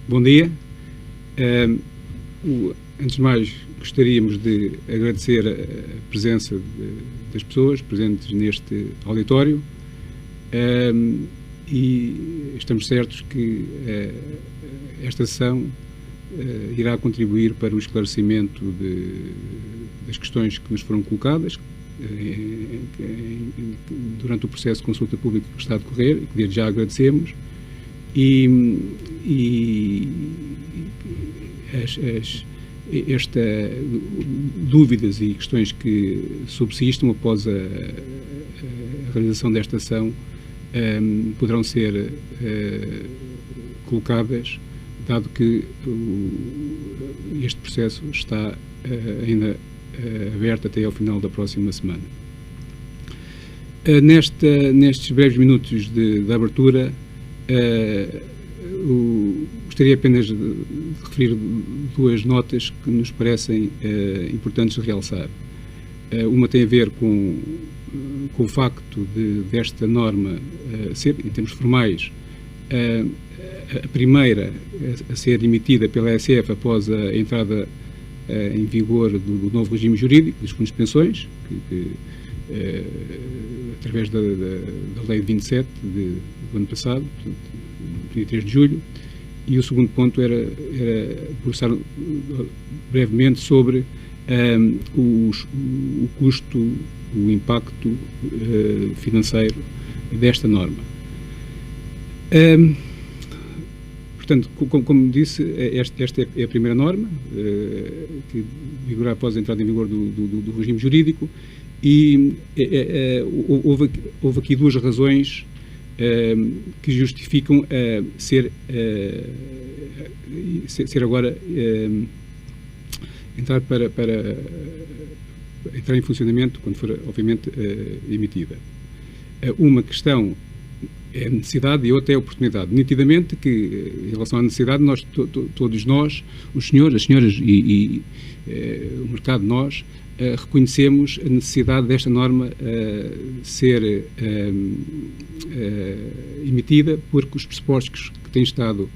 Bom dia. Antes de mais, gostaríamos de agradecer a presença das pessoas presentes neste auditório e estamos certos que esta sessão irá contribuir para o esclarecimento das questões que nos foram colocadas durante o processo de consulta pública que está a decorrer, que desde já agradecemos, e estas dúvidas e questões que subsistem após a realização desta ação poderão ser colocadas, dado que este processo está ainda aberto até ao final da próxima semana. Nestes breves minutos de abertura, gostaria apenas de referir duas notas que nos parecem importantes de realçar. Uma tem a ver com o facto desta norma ser, em termos formais, a primeira a ser emitida pela ASF após a entrada em vigor do novo regime jurídico dos fundos de pensões, através da Lei 27 do ano passado, 23 de julho, e o segundo ponto era conversar brevemente sobre o custo, o impacto financeiro desta norma. Portanto, como disse, esta é a primeira norma que vigorará após a entrada em vigor do regime jurídico, e houve aqui duas razões que justificam ser agora entrar entrar em funcionamento quando for, obviamente, emitida. Uma questão é a necessidade e outra é a oportunidade. Nitidamente que, em relação à necessidade, todos nós, os senhores, as senhoras e o mercado, nós, reconhecemos a necessidade desta norma ser emitida, porque os pressupostos que têm estado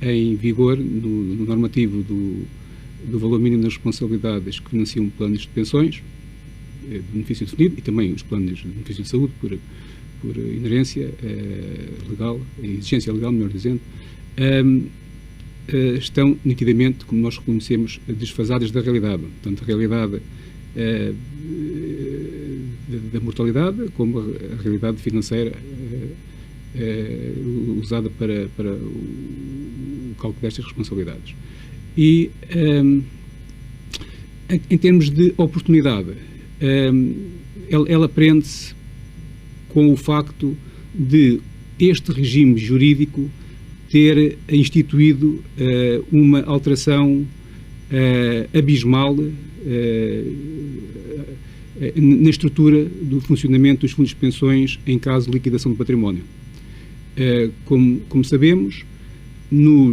em vigor no normativo do valor mínimo das responsabilidades que financiam planos de pensões, de benefício definido, e também os planos de benefício de saúde, por inerência legal, exigência legal, melhor dizendo, estão nitidamente, como nós reconhecemos, desfasadas da realidade. Portanto, a realidade da mortalidade, como a realidade financeira usada para o cálculo destas responsabilidades. E, em termos de oportunidade, ela prende-se com o facto de este regime jurídico ter instituído uma alteração abismal na estrutura do funcionamento dos fundos de pensões em caso de liquidação do património. Como sabemos, no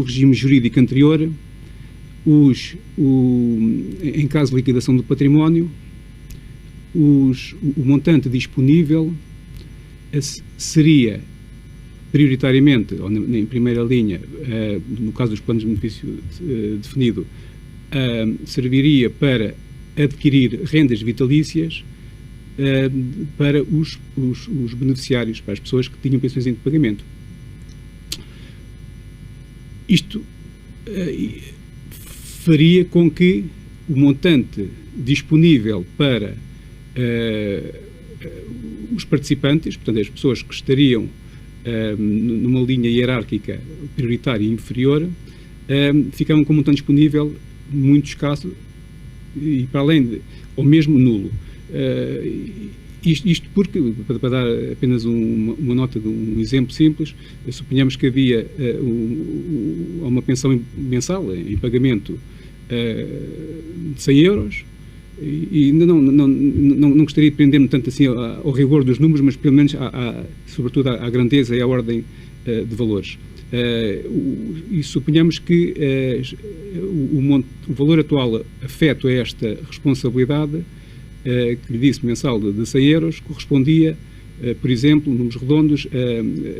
regime jurídico anterior, em caso de liquidação do património, o montante disponível seria prioritariamente, ou em primeira linha, no caso dos planos de benefício definido, serviria para adquirir rendas vitalícias para os beneficiários, para as pessoas que tinham pensões em pagamento. Isto faria com que o montante disponível para os participantes, portanto, as pessoas que estariam numa linha hierárquica prioritária e inferior, ficavam com um montante disponível muito escasso e, para além ou mesmo nulo. Isto porque, para dar apenas uma nota de um exemplo simples, suponhamos que havia uma pensão mensal em pagamento de 100 euros, e não gostaria de prender-me tanto assim ao rigor dos números, mas pelo menos sobretudo à grandeza e à ordem de valores. E suponhamos que o valor atual afeto a esta responsabilidade, que lhe disse mensal de 100 euros, correspondia, por exemplo, números redondos,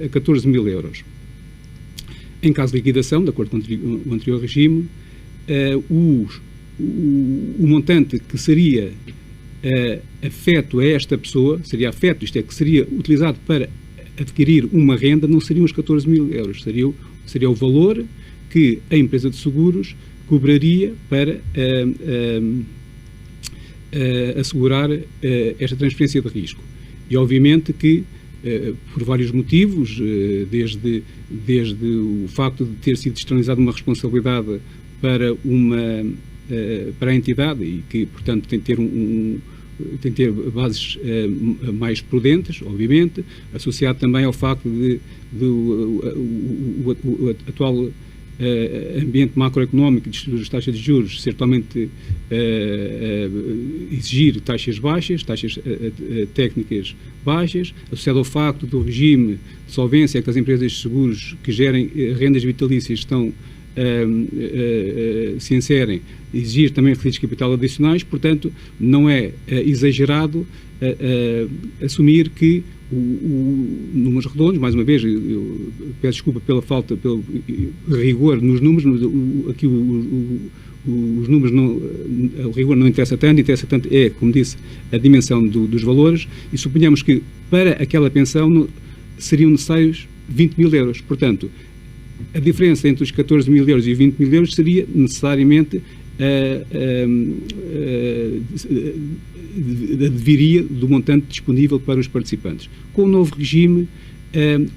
a 14 mil euros. Em caso de liquidação, de acordo com o anterior regime, o montante que seria afeto a esta pessoa, seria afeto, isto é, que seria utilizado para adquirir uma renda, não seriam os 14 mil euros, seria o valor que a empresa de seguros cobraria para assegurar esta transferência de risco. E, obviamente, que por vários motivos, desde o facto de ter sido externalizada uma responsabilidade para a entidade e que, portanto, tem que ter bases mais prudentes, obviamente, associado também ao facto de o atual ambiente macroeconómico das taxas de juros ser totalmente exigir taxas baixas, taxas técnicas baixas, associado ao facto do regime de solvência que as empresas de seguros que gerem rendas vitalícias estão se inserem, exigir também requisitos de capital adicionais. Portanto, não é exagerado assumir que números redondos, mais uma vez, eu peço desculpa pelo rigor nos números, aqui os números, o rigor não interessa tanto é, como disse, a dimensão dos valores, e suponhamos que para aquela pensão seriam necessários 20 mil euros. Portanto, a diferença entre os 14 mil euros e 20 mil euros seria necessariamente adviria do montante disponível para os participantes. Com o novo regime,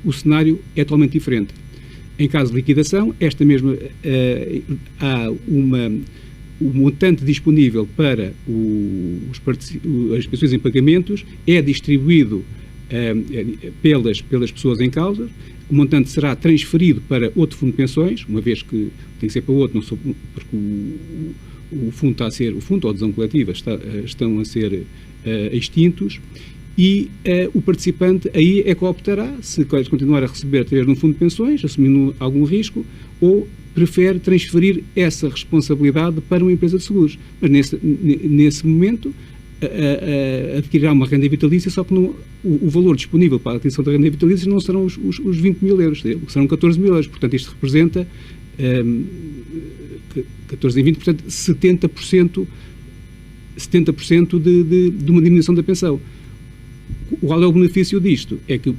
o cenário é totalmente diferente. Em caso de liquidação, há o montante disponível para as pensões em pagamentos é distribuído pelas pessoas em causa. O montante será transferido para outro fundo de pensões, uma vez que tem que ser para outro, porque o fundo está a ser, o fundo ou a adesão coletiva estão a ser extintos, e o participante aí é que optará se quer continuar a receber através de um fundo de pensões, assumindo algum risco, ou prefere transferir essa responsabilidade para uma empresa de seguros. Mas nesse momento adquirirá uma renda vitalícia, só que o valor disponível para a aquisição da renda vitalícia não serão os 20 mil euros, serão 14 mil euros. Portanto, isto representa 14 em 20, portanto, 70% de uma diminuição da pensão. Qual é o benefício disto? É que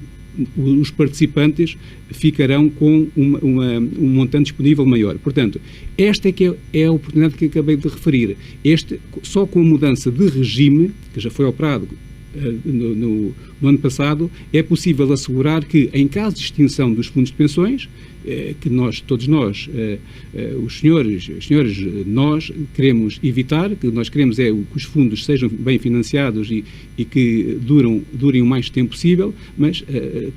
os participantes ficarão com um montante disponível maior. Portanto, esta é que é a oportunidade que acabei de referir. Só com a mudança de regime, que já foi operado no ano passado, é possível assegurar que, em caso de extinção dos fundos de pensões, que todos nós, os senhores, nós queremos evitar, que nós queremos é que os fundos sejam bem financiados e que durem o mais tempo possível, mas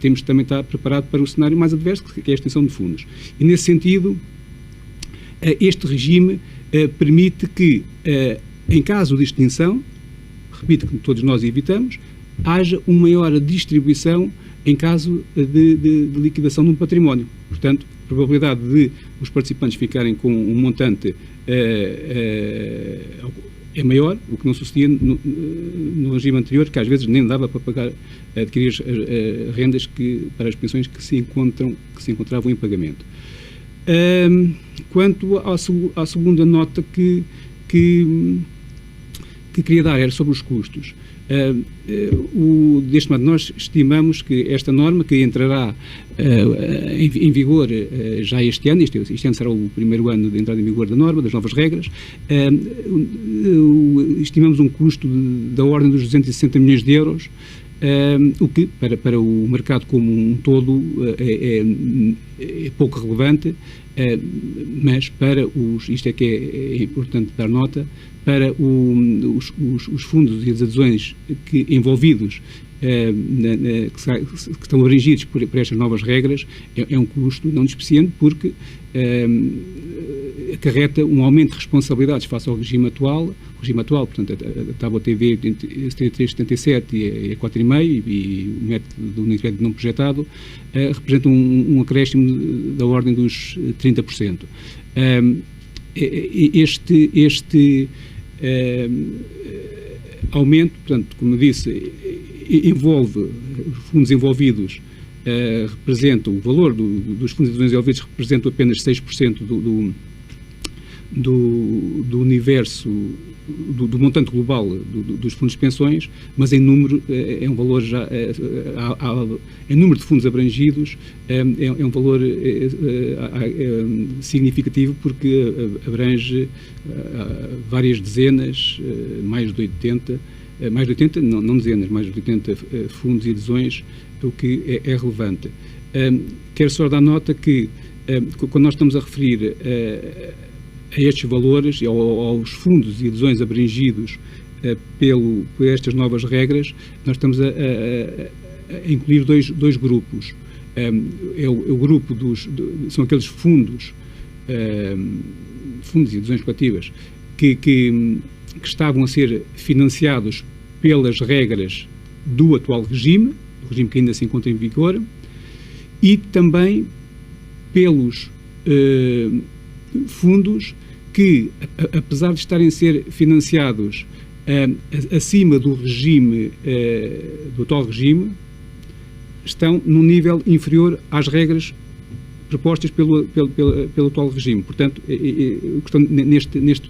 temos de também estar preparado para o cenário mais adverso, que é a extinção de fundos. E, nesse sentido, este regime permite que, em caso de extinção, repito que todos nós evitamos, haja uma maior distribuição em caso de liquidação de um património. Portanto, a probabilidade de os participantes ficarem com um montante é maior, o que não sucedia no regime anterior, que às vezes nem dava para adquirir as rendas para as pensões que se encontravam em pagamento. Quanto à segunda nota que queria dar, era sobre os custos. Deste modo, nós estimamos que esta norma, que entrará em vigor já este ano, este ano será o primeiro ano de entrada em vigor da norma, das novas regras, estimamos um custo da ordem dos 260 milhões de euros, o que para o mercado como um todo é pouco relevante, mas para isto é que é importante dar nota, para os fundos e as adesões envolvidos, que estão abrangidos por estas novas regras, é um custo não despeciente, porque acarreta um aumento de responsabilidades face ao regime atual. O regime atual, portanto, a tábua TV 73,77 e a 4,5 e o método do único crédito não projetado representam um acréscimo da ordem dos 30%. Este aumento, portanto, como eu disse, envolve os fundos envolvidos, representa, o valor dos fundos de adesões envolvidos representa apenas 6% do universo, do montante global dos fundos de pensões, mas em número é um valor já, em número de fundos abrangidos é um valor significativo, porque abrange várias dezenas, mais de 80, não dezenas, mais de 80 fundos e adesões, o que é relevante. Quero só dar nota que, quando nós estamos a referir a estes valores, aos fundos e adesões abrangidos por estas novas regras, nós estamos a incluir dois grupos. É o grupo são aqueles fundos e adesões coletivas que estavam a ser financiados pelas regras do atual regime, do regime que ainda se encontra em vigor, e também pelos fundos que, apesar de estarem a ser financiados acima do regime, do atual regime, estão num nível inferior às regras propostas pelo atual regime. Portanto, estão neste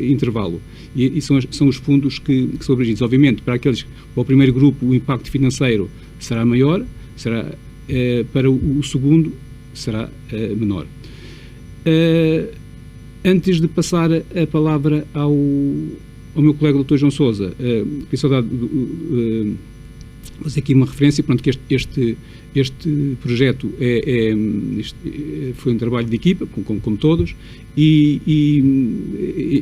intervalo. E são os fundos que são abrangidos. Obviamente, para o primeiro grupo, o impacto financeiro será maior, para o segundo, será menor. Antes de passar a palavra ao meu colega Dr. João Sousa, queria só fazer aqui uma referência, pronto, que este projeto foi um trabalho de equipa, como todos, e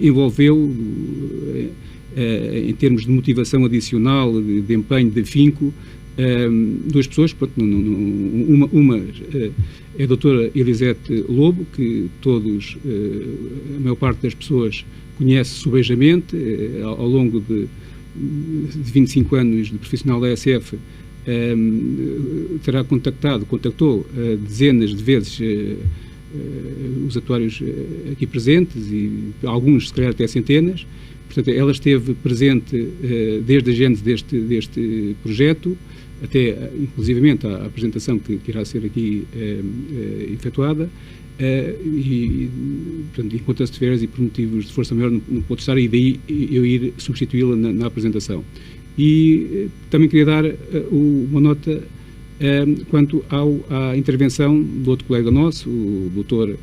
envolveu, em termos de motivação adicional, de empenho, de afinco, duas pessoas. Pronto, uma é a doutora Elisete Lobo, que a maior parte das pessoas conhece subejamente, ao longo de 25 anos de profissional da ASF, contactou dezenas de vezes os atuários aqui presentes, e alguns, se calhar, até centenas. Portanto, ela esteve presente desde a gênese deste projeto, até inclusivamente à apresentação que irá ser aqui efetuada, e, portanto, enquanto de férias e por motivos de força maior não pôde estar, e daí eu ir substituí-la na apresentação. E também queria dar uma nota quanto à intervenção do outro colega nosso, o Dr.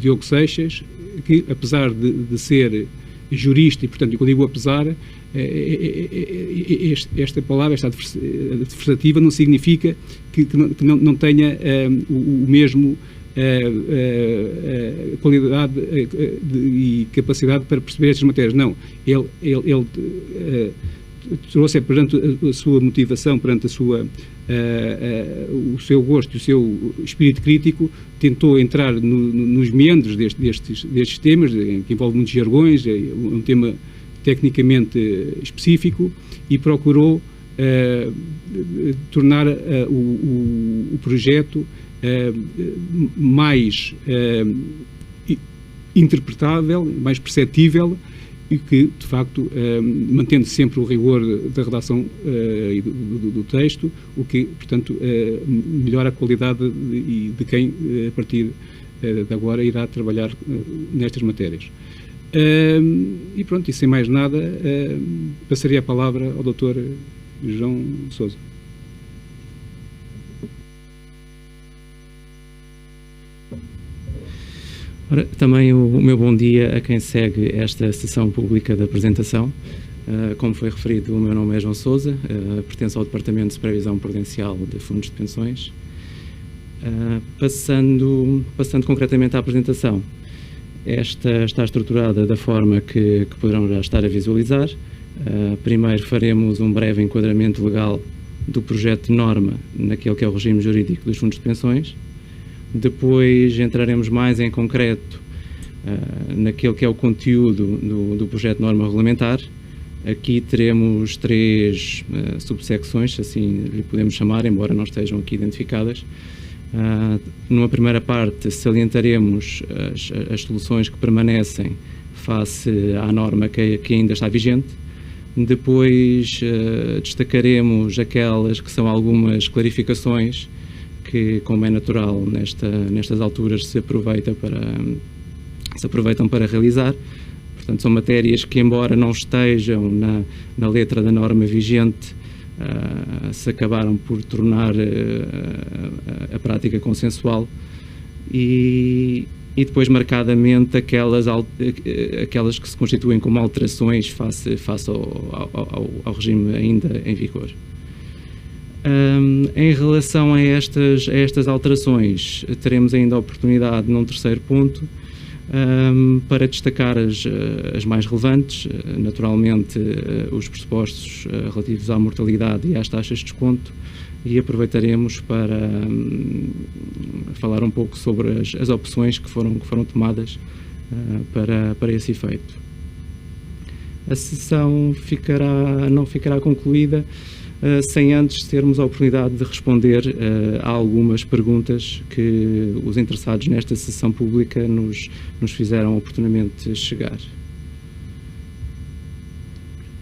Diogo Seixas, que, apesar de ser jurista, e, portanto, quando digo apesar, esta palavra, esta adversativa, não significa que não tenha o mesmo qualidade e capacidade para perceber estas matérias. Não, ele trouxe, perante a sua motivação, perante o seu gosto, o seu espírito crítico, tentou entrar nos meandros destes temas, que envolve muitos jargões, um tema tecnicamente específico, e procurou tornar o projeto mais interpretável, mais perceptível, e que, de facto, mantendo sempre o rigor da redação e do texto, o que, portanto, melhora a qualidade de quem, a partir de agora, irá trabalhar nestas matérias. E pronto, e sem mais nada, passaria a palavra ao Dr. João Sousa. Ora, também o meu bom dia a quem segue esta sessão pública da apresentação. Como foi referido, o meu nome é João Sousa, pertenço ao Departamento de Supervisão Prudencial de Fundos de Pensões. Passando concretamente à apresentação, esta está estruturada da forma que poderão já estar a visualizar. Primeiro faremos um breve enquadramento legal do projeto de norma naquele que é o regime jurídico dos fundos de pensões. Depois entraremos mais em concreto naquele que é o conteúdo do projeto de norma regulamentar. Aqui teremos 3 subsecções, assim lhe podemos chamar, embora não estejam aqui identificadas. Numa primeira parte salientaremos as soluções que permanecem face à norma que ainda está vigente. Depois destacaremos aquelas que são algumas clarificações que, como é natural nestas alturas, se aproveitam para realizar. Portanto, são matérias que, embora não estejam na letra da norma vigente, se acabaram por tornar a prática consensual, e depois marcadamente aquelas que se constituem como alterações face ao regime ainda em vigor. Em relação a estas alterações, teremos ainda a oportunidade, num terceiro ponto, para destacar as mais relevantes, naturalmente os pressupostos relativos à mortalidade e às taxas de desconto, e aproveitaremos para falar um pouco sobre as opções que foram tomadas para esse efeito. A sessão não ficará concluída sem antes termos a oportunidade de responder a algumas perguntas que os interessados nesta sessão pública nos fizeram oportunamente chegar.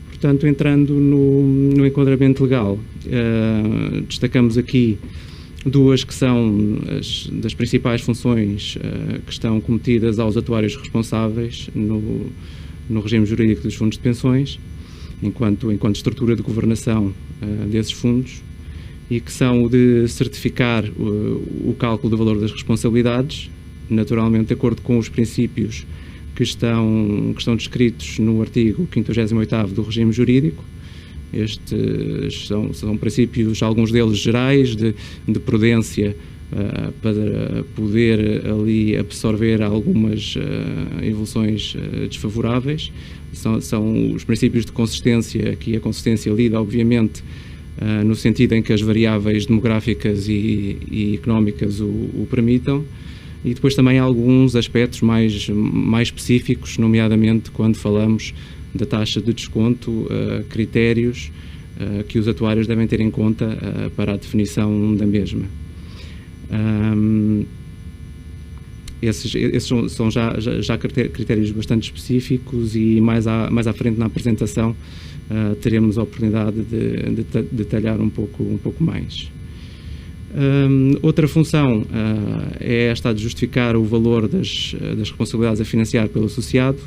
Portanto, entrando no enquadramento legal, destacamos aqui duas que são das principais funções que estão cometidas aos atuários responsáveis no regime jurídico dos fundos de pensões, enquanto estrutura de governação desses fundos, e que são o de certificar o cálculo do valor das responsabilidades, naturalmente de acordo com os princípios que estão descritos no artigo 58º do regime jurídico. Estes são princípios, alguns deles gerais, de prudência, para poder ali absorver algumas evoluções desfavoráveis. São os princípios de consistência, aqui a consistência lida, obviamente, no sentido em que as variáveis demográficas e económicas o permitam, e depois também alguns aspectos mais específicos, nomeadamente quando falamos da taxa de desconto, critérios que os atuários devem ter em conta para a definição da mesma. Esses são já critérios bastante específicos, e mais à frente na apresentação teremos a oportunidade de detalhar um pouco mais. Outra função é esta de justificar o valor das responsabilidades a financiar pelo associado,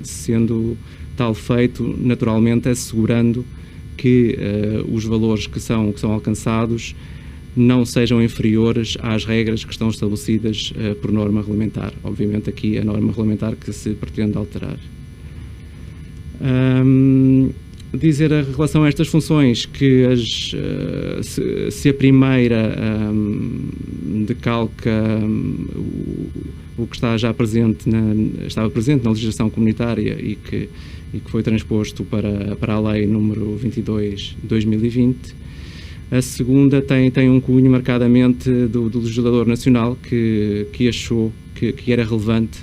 sendo tal feito, naturalmente, assegurando que os valores que são alcançados não sejam inferiores às regras que estão estabelecidas por norma regulamentar. Obviamente aqui a norma regulamentar que se pretende alterar. Dizer em relação a estas funções que se a primeira decalca o que estava presente na legislação comunitária e que foi transposto para a lei número 22 de 2020, a segunda tem um cunho marcadamente do legislador nacional que achou que era relevante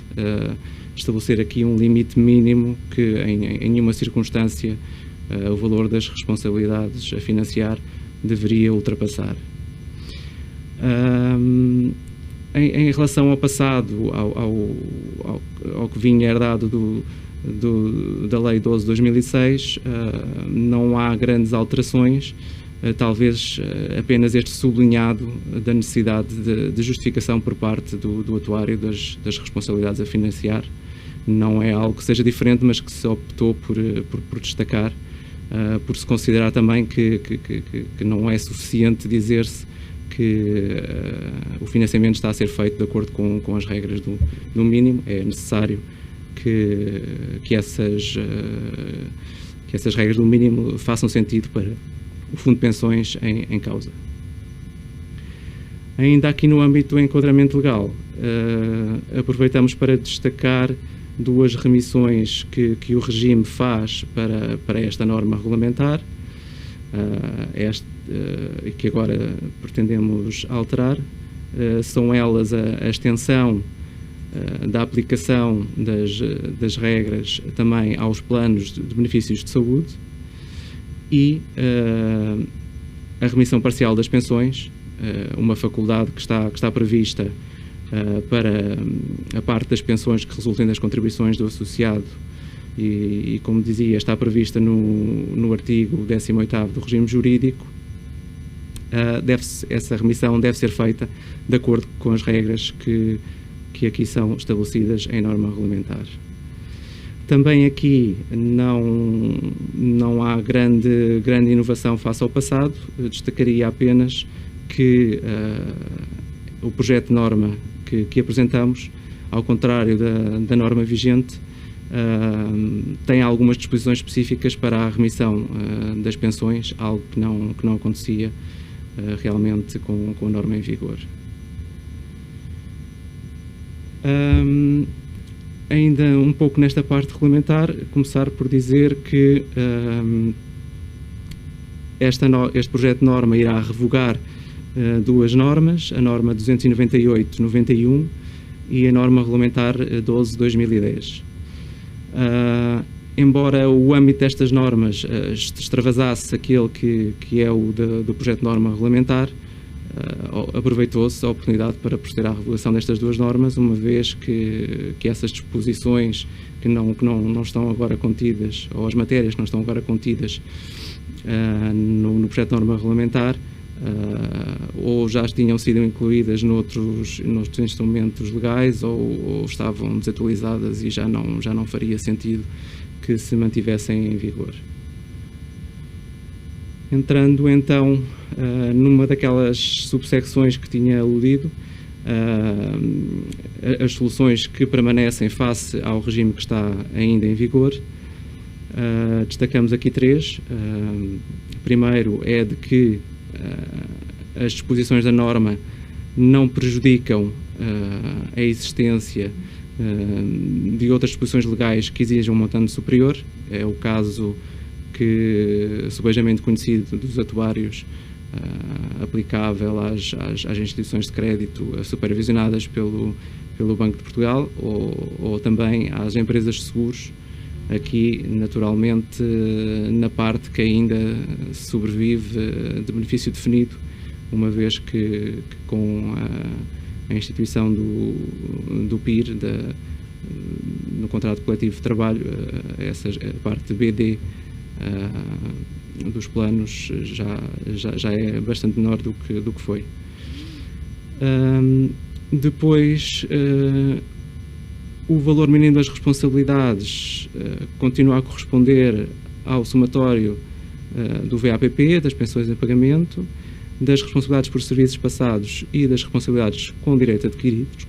estabelecer aqui um limite mínimo que em nenhuma circunstância o valor das responsabilidades a financiar deveria ultrapassar. Em relação ao passado, ao que vinha herdado da Lei 12 de 2006, não há grandes alterações, talvez apenas este sublinhado da necessidade de justificação por parte do atuário das responsabilidades a financiar. Não é algo que seja diferente, mas que se optou por destacar, por se considerar também que não é suficiente dizer-se que o financiamento está a ser feito de acordo com as regras do mínimo. É necessário que essas regras do mínimo façam sentido para o Fundo de Pensões em causa. Ainda aqui no âmbito do enquadramento legal, aproveitamos para destacar duas remissões que o regime faz para esta norma regulamentar, e que agora pretendemos alterar. São elas a extensão da aplicação das regras também aos planos de benefícios de saúde e a remissão parcial das pensões, uma faculdade que está prevista para a parte das pensões que resultem das contribuições do associado e como dizia, está prevista no artigo 18º do regime jurídico, essa remissão deve ser feita de acordo com as regras que aqui são estabelecidas em norma regulamentar. Também aqui não há grande inovação face ao passado. Eu destacaria apenas que o projeto de norma que apresentamos, ao contrário da norma vigente, tem algumas disposições específicas para a remissão das pensões, algo que não acontecia realmente com a norma em vigor. Ainda um pouco nesta parte regulamentar, começar por dizer que este projeto de norma irá revogar duas normas, a norma 298/91 e a norma regulamentar 12/2010. Embora o âmbito destas normas extravasasse aquele que é o do projeto de norma regulamentar, aproveitou-se a oportunidade para proceder à revogação destas duas normas, uma vez que essas disposições que não estão agora contidas, ou as matérias que não estão agora contidas no projeto de norma regulamentar, ou já tinham sido incluídas noutros instrumentos legais, ou estavam desatualizadas e já não faria sentido que se mantivessem em vigor. Entrando então numa daquelas subsecções que tinha aludido, as soluções que permanecem face ao regime que está ainda em vigor, destacamos aqui três. Primeiro é de que as disposições da norma não prejudicam a existência de outras disposições legais que exijam um montante superior. É o caso subejamente conhecido dos atuários, aplicável às instituições de crédito supervisionadas pelo Banco de Portugal, ou também às empresas de seguros, aqui naturalmente na parte que ainda sobrevive de benefício definido, uma vez que com a instituição do PIR, no contrato coletivo de trabalho, a parte BD dos planos já é bastante menor do que foi. Depois, o valor mínimo das responsabilidades continua a corresponder ao somatório do VAPP, das pensões em pagamento, das responsabilidades por serviços passados e das responsabilidades com direitos adquiridos,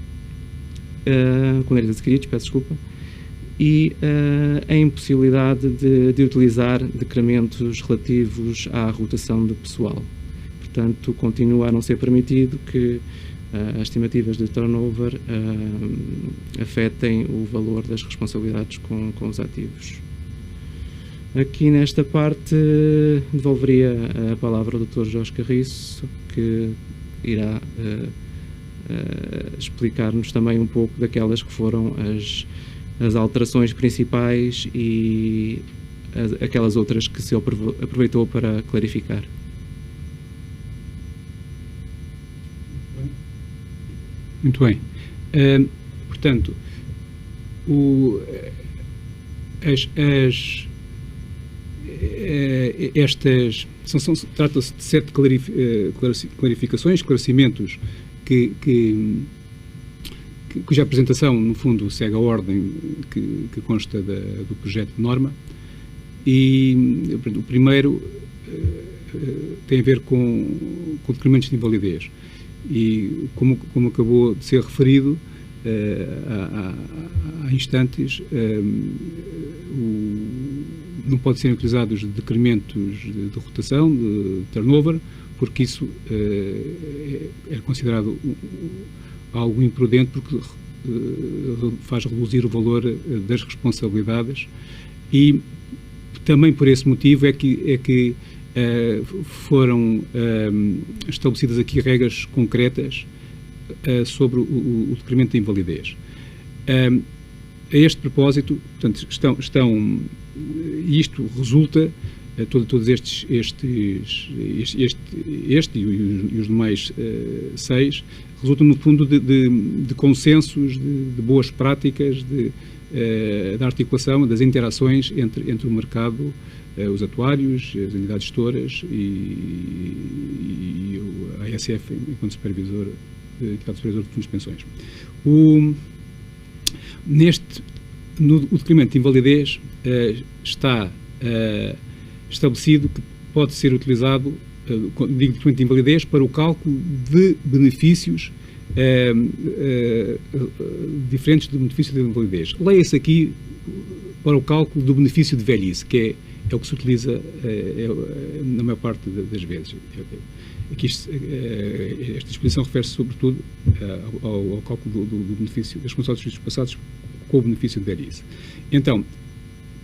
peço desculpa, e a impossibilidade de utilizar decrementos relativos à rotação de pessoal. Portanto, continua a não ser permitido que as estimativas de turnover afetem o valor das responsabilidades com os ativos. Aqui nesta parte devolveria a palavra ao Dr. Jorge Carriço, que irá explicar-nos também um pouco daquelas que foram as alterações principais e aquelas outras que se aproveitou para clarificar. Muito bem. Portanto, trata-se de 7 clarificações, esclarecimentos cuja apresentação, no fundo, segue a ordem que consta do projeto de norma. E o primeiro tem a ver com decrementos de invalidez. E, como acabou de ser referido há instantes, não podem ser utilizados decrementos de rotação, de turnover, porque isso é considerado algo imprudente, porque faz reduzir o valor das responsabilidades, e também por esse motivo é que foram estabelecidas aqui regras concretas sobre o decremento da invalidez. A este propósito, portanto, isto resulta, todos este e os demais 6, resultam, no fundo, de consensos, de boas práticas, da articulação, das interações entre o mercado, os atuários, as entidades gestoras e a ASF enquanto supervisor, entidade supervisor de fundos de pensões. No decreto de invalidez está estabelecido que pode ser utilizado, digo documento de invalidez, para o cálculo de benefícios diferentes do benefício de invalidez. Leia-se aqui para o cálculo do benefício de velhice, que é o que se utiliza na maior parte das vezes. Aqui, esta disposição refere-se sobretudo ao cálculo do benefício das responsabilidades passados com o benefício de velhice. Então,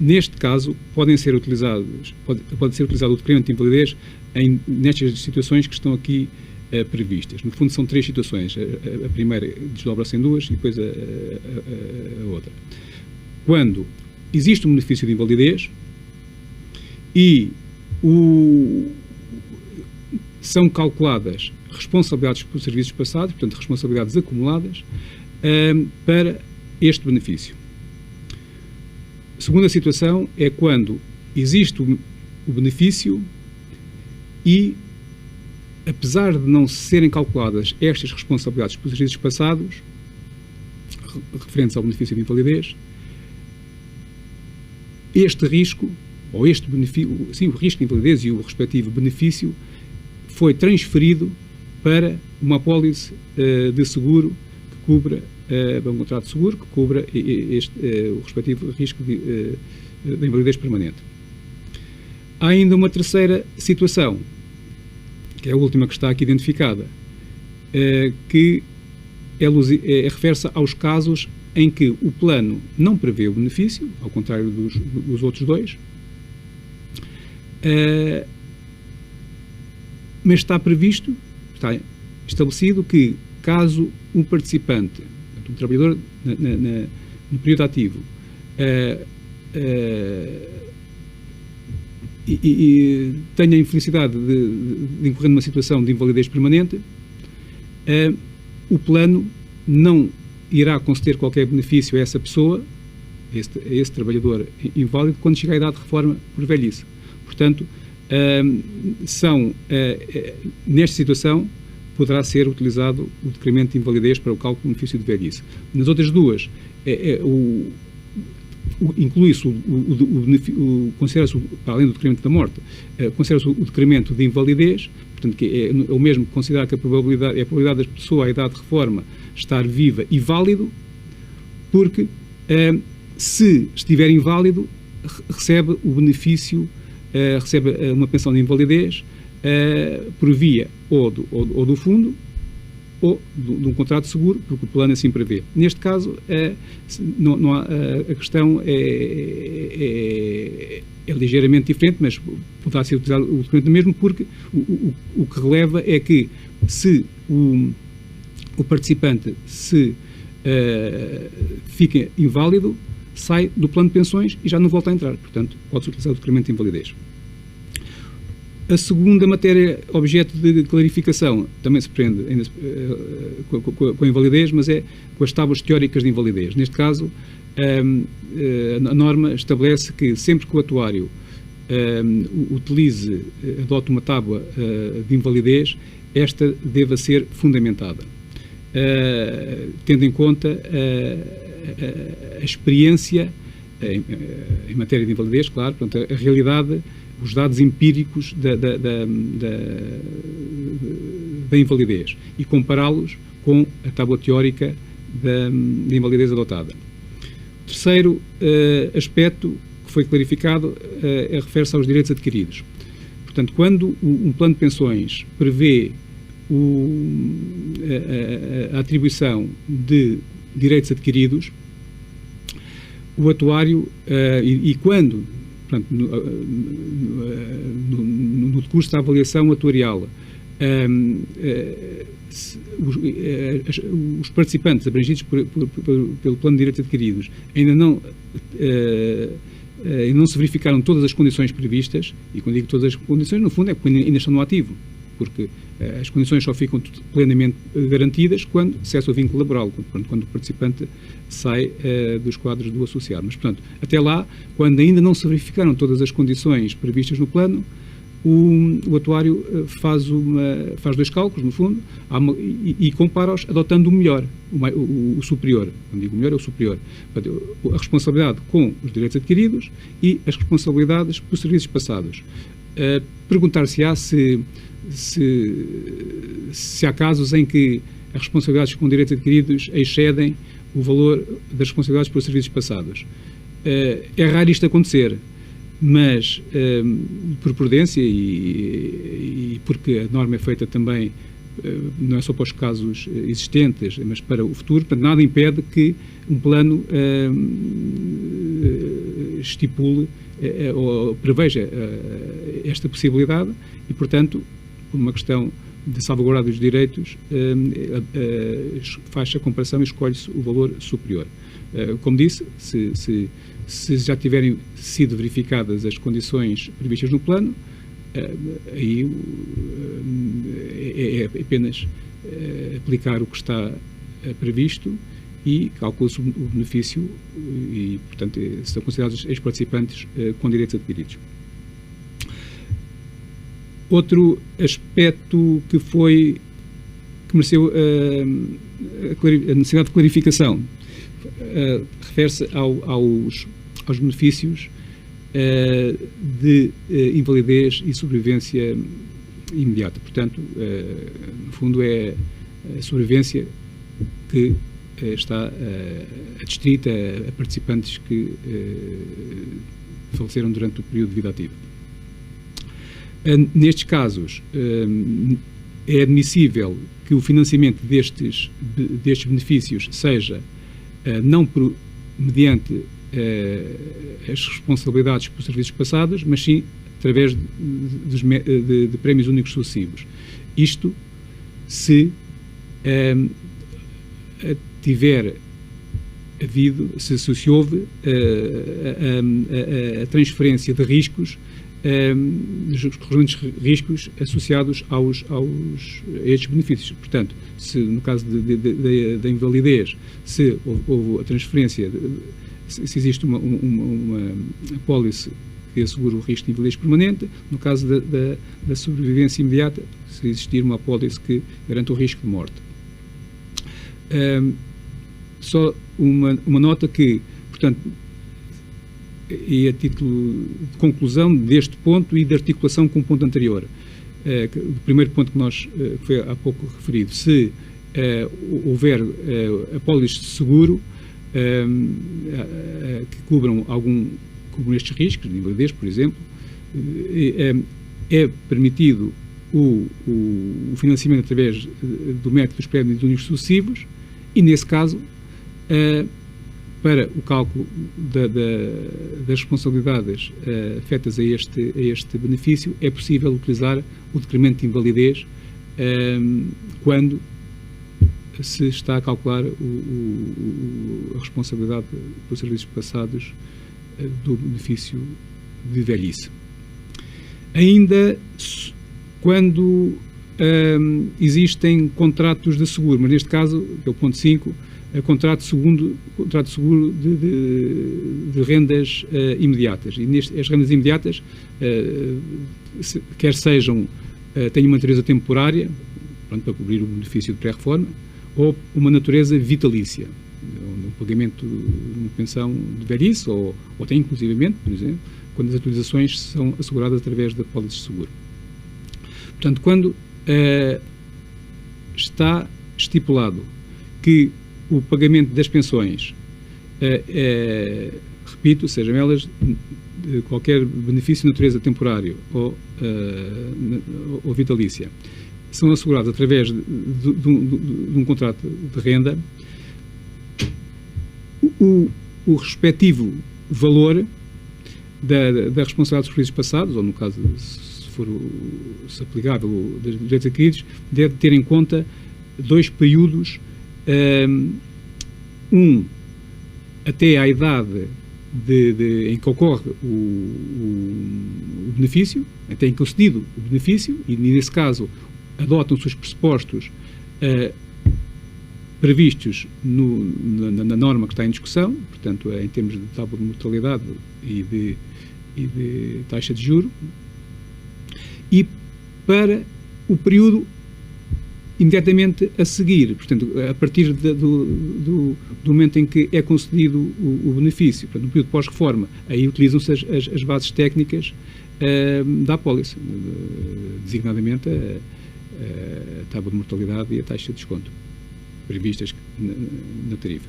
neste caso, pode ser utilizado o decreto de invalidez nestas situações que estão aqui previstas. No fundo, são 3 situações. A primeira desdobra-se em 2 e depois a outra. Quando existe um benefício de invalidez e são calculadas responsabilidades por serviços passados, portanto, responsabilidades acumuladas, para este benefício. A segunda situação é quando existe o benefício e, apesar de não serem calculadas estas responsabilidades por exercícios passados, referentes ao benefício de invalidez, este risco, ou este benefício, sim, o risco de invalidez e o respectivo benefício, foi transferido para uma apólice de seguro que cubra, um contrato de seguro que cubra o respectivo risco de invalidez permanente. Há ainda uma terceira situação, que é a última que está aqui identificada, que refere-se aos casos em que o plano não prevê o benefício, ao contrário dos outros 2, mas está previsto, está estabelecido que, caso um participante, um trabalhador no período ativo, e tenha a infelicidade de incorrer numa situação de invalidez permanente, o plano não irá conceder qualquer benefício a essa pessoa, a esse trabalhador inválido, quando chegar à idade de reforma por velhice. Portanto, nesta situação, poderá ser utilizado o decremento de invalidez para o cálculo do benefício de velhice. Nas outras duas, inclui-se considera-se, para além do decremento da morte, considera-se o decremento de invalidez, portanto, que é o mesmo que considerar que a probabilidade da pessoa à idade de reforma estar viva e válido, porque se estiver inválido, recebe o benefício, recebe uma pensão de invalidez por via ou do fundo ou de um contrato de seguro, porque o plano assim prevê. Neste caso, não há, a questão é ligeiramente diferente, mas poderá ser utilizado o documento mesmo, porque o que releva é que se o participante fica inválido, sai do plano de pensões e já não volta a entrar. Portanto, pode-se utilizar o decremento de invalidez. A segunda matéria, objeto de clarificação, também se prende ainda, com a invalidez, mas é com as tábuas teóricas de invalidez. Neste caso, a norma estabelece que sempre que o atuário adote uma tábua de invalidez, esta deva ser fundamentada, tendo em conta a experiência em matéria de invalidez, claro, portanto, a realidade, os dados empíricos da invalidez e compará-los com a tábua teórica da invalidez adotada. O terceiro aspecto que foi clarificado refere-se aos direitos adquiridos. Portanto, quando um plano de pensões prevê a atribuição de direitos adquiridos, o atuário, e quando, portanto, no decurso da avaliação atuarial, os participantes abrangidos pelo plano de direitos adquiridos ainda não se verificaram todas as condições previstas, e quando digo todas as condições, no fundo, é porque ainda estão no ativo. porque as condições só ficam plenamente garantidas quando cessa o vínculo laboral, quando o participante sai dos quadros do associado. Mas, portanto, até lá, quando ainda não se verificaram todas as condições previstas no plano, o atuário faz 2 cálculos, no fundo, e compara-os adotando o melhor, o superior. Quando digo o melhor, é o superior. Portanto, a responsabilidade com os direitos adquiridos e as responsabilidades por serviços passados. Perguntar-se-á se há casos em que as responsabilidades com direitos adquiridos excedem o valor das responsabilidades por serviços passados. É raro isto acontecer, mas por prudência e porque a norma é feita também, não é só para os casos existentes, mas para o futuro, portanto, nada impede que um plano estipule ou preveja esta possibilidade e, portanto, por uma questão de salvaguarda dos direitos, faz a comparação e escolhe-se o valor superior. Como disse, se já tiverem sido verificadas as condições previstas no plano, aí é apenas aplicar o que está previsto e calcula-se o benefício e, portanto, são considerados ex-participantes com direitos adquiridos. Outro aspecto que mereceu a necessidade de clarificação refere-se aos benefícios de invalidez e sobrevivência imediata. Portanto, no fundo, é a sobrevivência que está adstrita a participantes que faleceram durante o período de vida ativa. Nestes casos, é admissível que o financiamento destes benefícios seja não mediante as responsabilidades por serviços passados, mas sim através de prémios únicos sucessivos. Isto se tiver havido, se houve a transferência de riscos, dos correspondentes riscos associados a estes benefícios. Portanto, se no caso da invalidez, se houve a transferência, se existe uma apólice que assegura o risco de invalidez permanente, no caso da sobrevivência imediata, se existir uma apólice que garante o risco de morte. Só uma nota que, portanto, e a título de conclusão deste ponto e de articulação com o ponto anterior, o primeiro ponto que foi há pouco referido, se houver apólices de seguro que cubram estes riscos, de invalidez, por exemplo, é permitido o financiamento através do método dos prémios únicos sucessivos e, nesse caso, para o cálculo das responsabilidades afetas a este benefício, é possível utilizar o decremento de invalidez quando se está a calcular a responsabilidade por serviços passados do benefício de velhice. Ainda quando existem contratos de seguro, mas neste caso, que é o ponto 5, contrato de seguro de rendas imediatas. E as rendas imediatas, quer tenham uma natureza temporária, pronto, para cobrir o benefício de pré-reforma, ou uma natureza vitalícia, um pagamento de uma pensão de velhice, ou até inclusivamente, por exemplo, quando as atualizações são asseguradas através da pólice de seguro. Portanto, quando está estipulado que o pagamento das pensões, repito, sejam elas de qualquer benefício de natureza temporário ou vitalícia, são assegurados através de um contrato de renda, o respectivo valor da responsabilidade dos serviços passados, ou no caso, se aplicável, dos direitos adquiridos, deve ter em conta 2 períodos, até à idade em que ocorre o benefício, até em que é concedido o benefício, e nesse caso adotam-se os pressupostos previstos na norma que está em discussão, portanto, em termos de tábua de mortalidade e de taxa de juro, e para o período imediatamente a seguir, portanto, a partir do momento em que é concedido o benefício, portanto, no período pós-reforma, aí utilizam-se as bases técnicas da apólice, designadamente a tábua de mortalidade e a taxa de desconto, previstas na tarifa.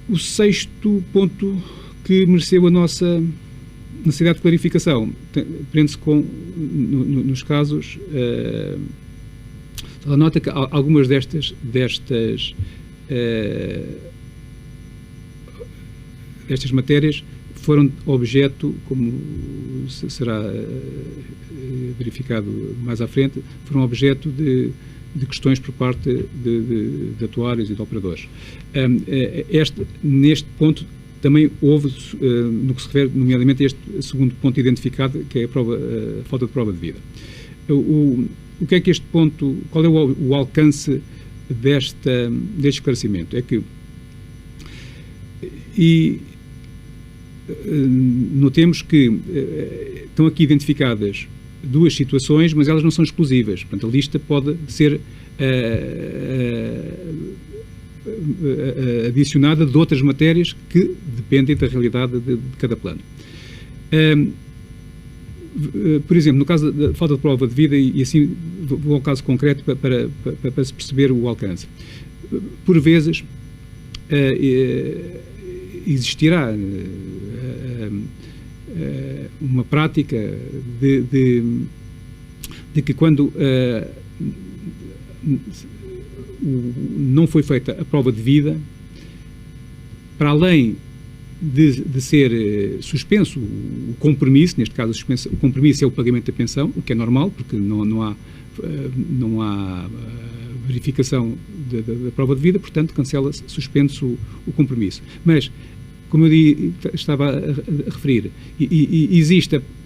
O sexto ponto que mereceu a nossa necessidade de clarificação prende-se nos casos. Ela nota que algumas destas matérias foram objeto, como será verificado mais à frente, foram objeto de questões por parte de atuários e de operadores. Neste ponto também houve, no que se refere nomeadamente a este segundo ponto identificado, que é a falta de prova de vida. O que é que este ponto, qual é o alcance deste esclarecimento? É que, notemos que estão aqui identificadas duas situações, mas elas não são exclusivas. Portanto, a lista pode ser adicionada de outras matérias que dependem da realidade de cada plano. Por exemplo, no caso da falta de prova de vida, e assim vou ao caso concreto para se perceber o alcance. Por vezes existirá uma prática de que quando não foi feita a prova de vida, para além de ser suspenso o compromisso, neste caso o compromisso é o pagamento da pensão, o que é normal, porque não há verificação da prova de vida, portanto cancela-se, suspende-se o compromisso. Mas, como eu estava a referir,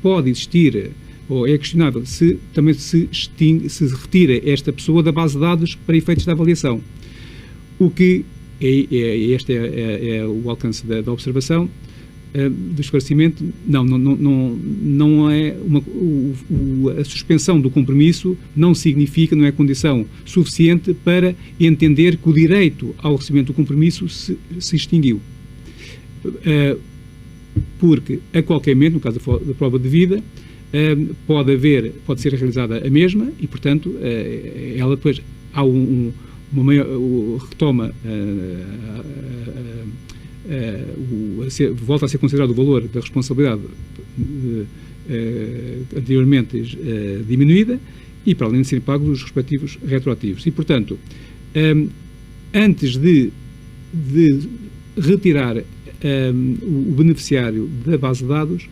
pode existir, ou é questionável, se também se retira esta pessoa da base de dados para efeitos da avaliação. O que este é o alcance da observação, do esclarecimento. Não é a suspensão do compromisso não significa, não é condição suficiente para entender que o direito ao recebimento do compromisso se extinguiu. Porque, a qualquer momento, no caso da prova de vida, pode ser realizada a mesma e, portanto, ela depois há retoma, volta a ser considerado o valor da responsabilidade anteriormente diminuída e, para além de serem pagos, os respectivos retroativos. E, portanto, antes de retirar o beneficiário da base de dados,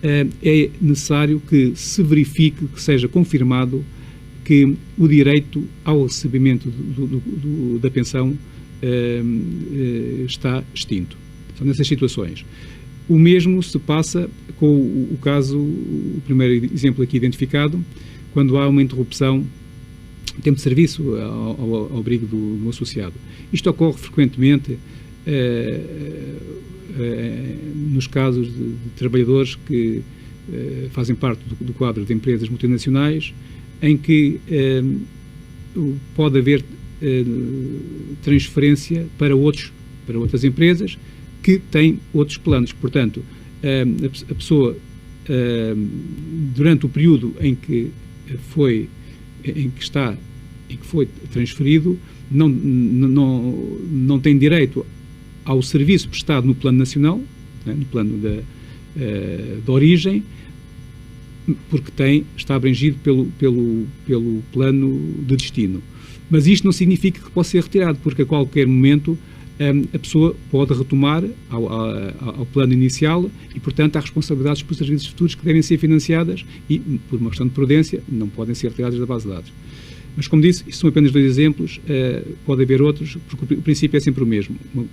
é necessário que se verifique, que seja confirmado que o direito ao recebimento da pensão está extinto. São nessas situações. O mesmo se passa com o caso, o primeiro exemplo aqui identificado, quando há uma interrupção de tempo de serviço ao abrigo do associado. Isto ocorre frequentemente nos casos de trabalhadores que fazem parte do quadro de empresas multinacionais, em que pode haver transferência para outras empresas que têm outros planos. Portanto, a pessoa, durante o período em que foi transferido, não tem direito ao serviço prestado no plano nacional, né, no plano da origem, porque está abrangido pelo plano de destino. Mas isto não significa que possa ser retirado, porque a qualquer momento a pessoa pode retomar ao plano inicial e, portanto, há responsabilidades por serviços futuros que devem ser financiadas e, por uma questão de prudência, não podem ser retiradas da base de dados. Mas, como disse, isto são apenas dois exemplos, pode haver outros, porque o princípio é sempre o mesmo. Uma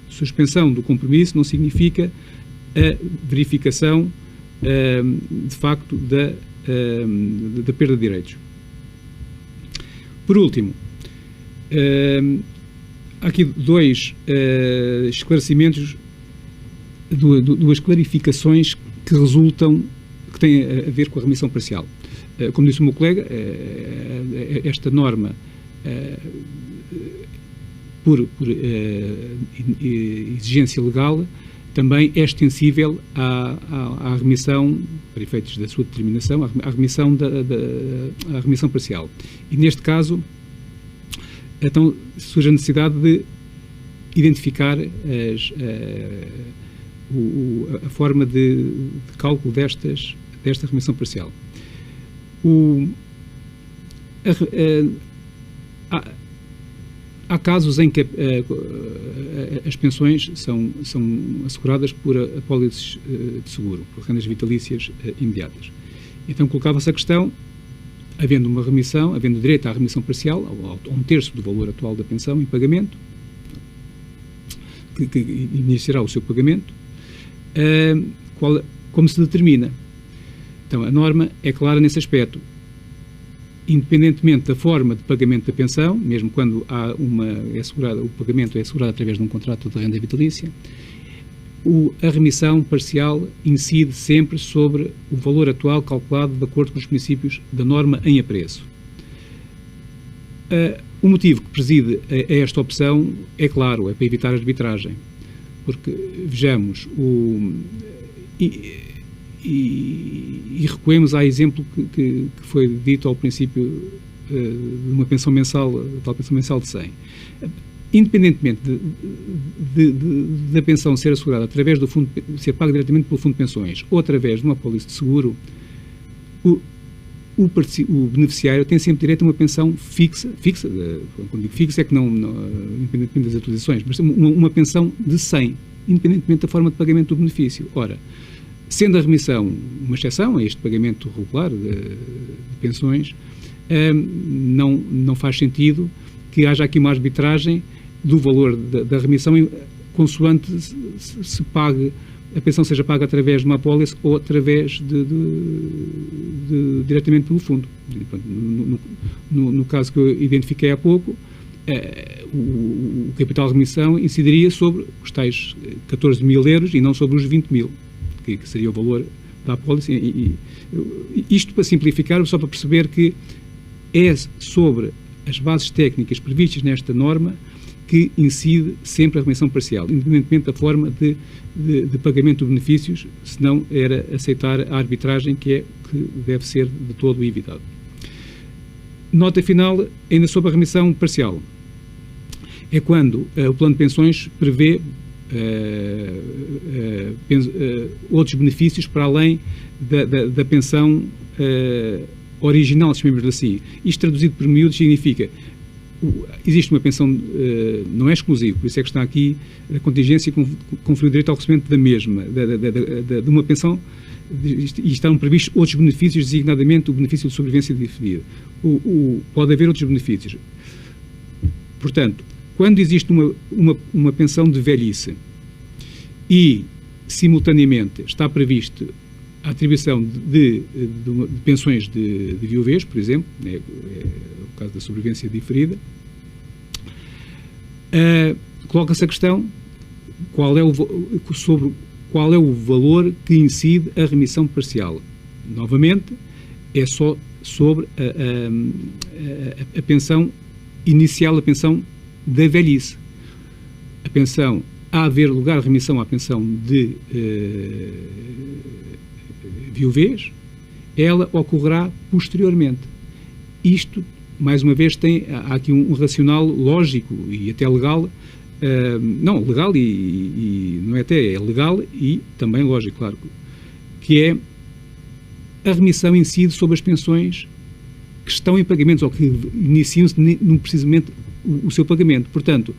suspensão do compromisso não significa a verificação de facto, da perda de direitos. Por último, há aqui dois esclarecimentos, duas clarificações que resultam, que têm a ver com a remissão parcial. Como disse o meu colega, esta norma, por exigência legal, também é extensível à remissão, para efeitos da sua determinação, à remissão parcial. E neste caso, então, surge a necessidade de identificar a forma de cálculo desta remissão parcial. Há casos em que as pensões são asseguradas por apólices de seguro, por rendas vitalícias imediatas. Então colocava-se a questão, havendo uma remissão, havendo direito à remissão parcial, a 1/3 do valor atual da pensão em pagamento, que iniciará o seu pagamento, como se determina? Então, a norma é clara nesse aspecto. Independentemente da forma de pagamento da pensão, mesmo quando há o pagamento é assegurado através de um contrato de renda vitalícia, a remissão parcial incide sempre sobre o valor atual calculado de acordo com os princípios da norma em apreço. O motivo que preside a esta opção é claro, é para evitar a arbitragem. Porque, vejamos, e recuemos ao exemplo que foi dito ao princípio de uma pensão mensal, tal pensão mensal de 100. Independentemente da pensão ser assegurada através do fundo, ser paga diretamente pelo fundo de pensões ou através de uma apólice de seguro, o beneficiário tem sempre direito a uma pensão fixa, quando digo fixa é que não independentemente das atualizações, mas uma pensão de 100, independentemente da forma de pagamento do benefício. Ora, sendo a remissão uma exceção a este pagamento regular de pensões, não faz sentido que haja aqui uma arbitragem do valor da remissão consoante se pague, a pensão seja paga através de uma apólice ou através diretamente pelo fundo. No caso que eu identifiquei há pouco, o capital de remissão incidiria sobre os tais 14 mil euros e não sobre os 20 mil, que seria o valor da apólice. Isto para simplificar, só para perceber que é sobre as bases técnicas previstas nesta norma que incide sempre a remissão parcial, independentemente da forma de pagamento de benefícios, senão era aceitar a arbitragem que deve ser de todo evitado. Nota final, ainda sobre a remissão parcial. É quando o plano de pensões prevê outros benefícios para além da pensão original, chamemos-lhe assim. Isto traduzido por miúdos significa existe uma pensão, não é exclusivo, por isso é que está aqui a contingência conferiu o direito ao recebimento da mesma, de uma pensão, e estão previstos outros benefícios, designadamente o benefício de sobrevivência diferida. Pode haver outros benefícios. Portanto, quando existe uma pensão de velhice e, simultaneamente, está previsto a atribuição de pensões de viuvez, por exemplo, é o caso da sobrevivência diferida, coloca-se a questão sobre qual é o valor que incide a remissão parcial. Novamente, é só sobre a pensão inicial, a pensão da velhice. A pensão, a haver lugar a remissão à pensão de viuvez, ela ocorrerá posteriormente. Isto, mais uma vez, há aqui um racional lógico e até legal, não, legal e não é até, é legal e também lógico, claro, que é a remissão incide sobre as pensões que estão em pagamentos ou que iniciam-se precisamente o seu pagamento. Portanto,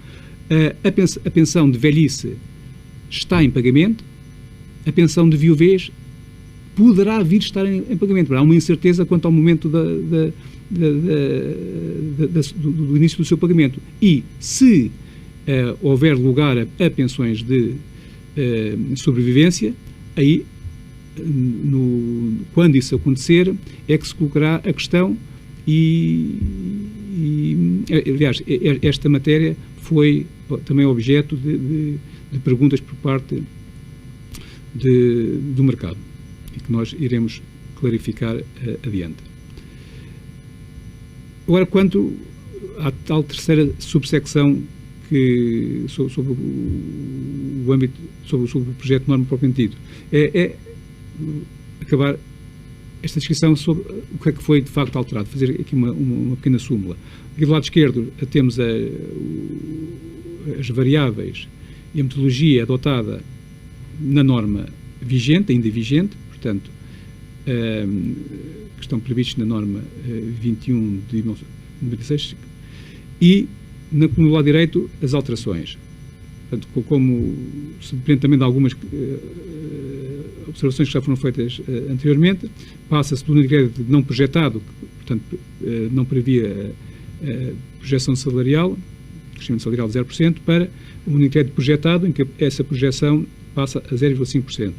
a pensão de velhice está em pagamento, a pensão de viuvez poderá vir a estar em pagamento. Há uma incerteza quanto ao momento do início do seu pagamento. E, se houver lugar a pensões de sobrevivência, aí quando isso acontecer, é que se colocará a questão aliás, esta matéria foi também objeto de perguntas por parte do mercado e que nós iremos clarificar adiante. Agora, quanto à tal terceira subsecção sobre o âmbito, sobre o projeto de norma propriamente dito, é acabar esta descrição sobre o que é que foi de facto alterado, fazer aqui uma pequena súmula. Aqui do lado esquerdo temos as variáveis e a metodologia adotada na norma vigente, ainda vigente, portanto, que estão previstos na norma 21 de 1996, e no lado direito as alterações. Portanto, como se depende também de algumas observações que já foram feitas anteriormente, passa-se do crédito não projetado, que, portanto, não previa projeção salarial, crescimento salarial de 0%, para o crédito projetado, em que essa projeção passa a 0,5%.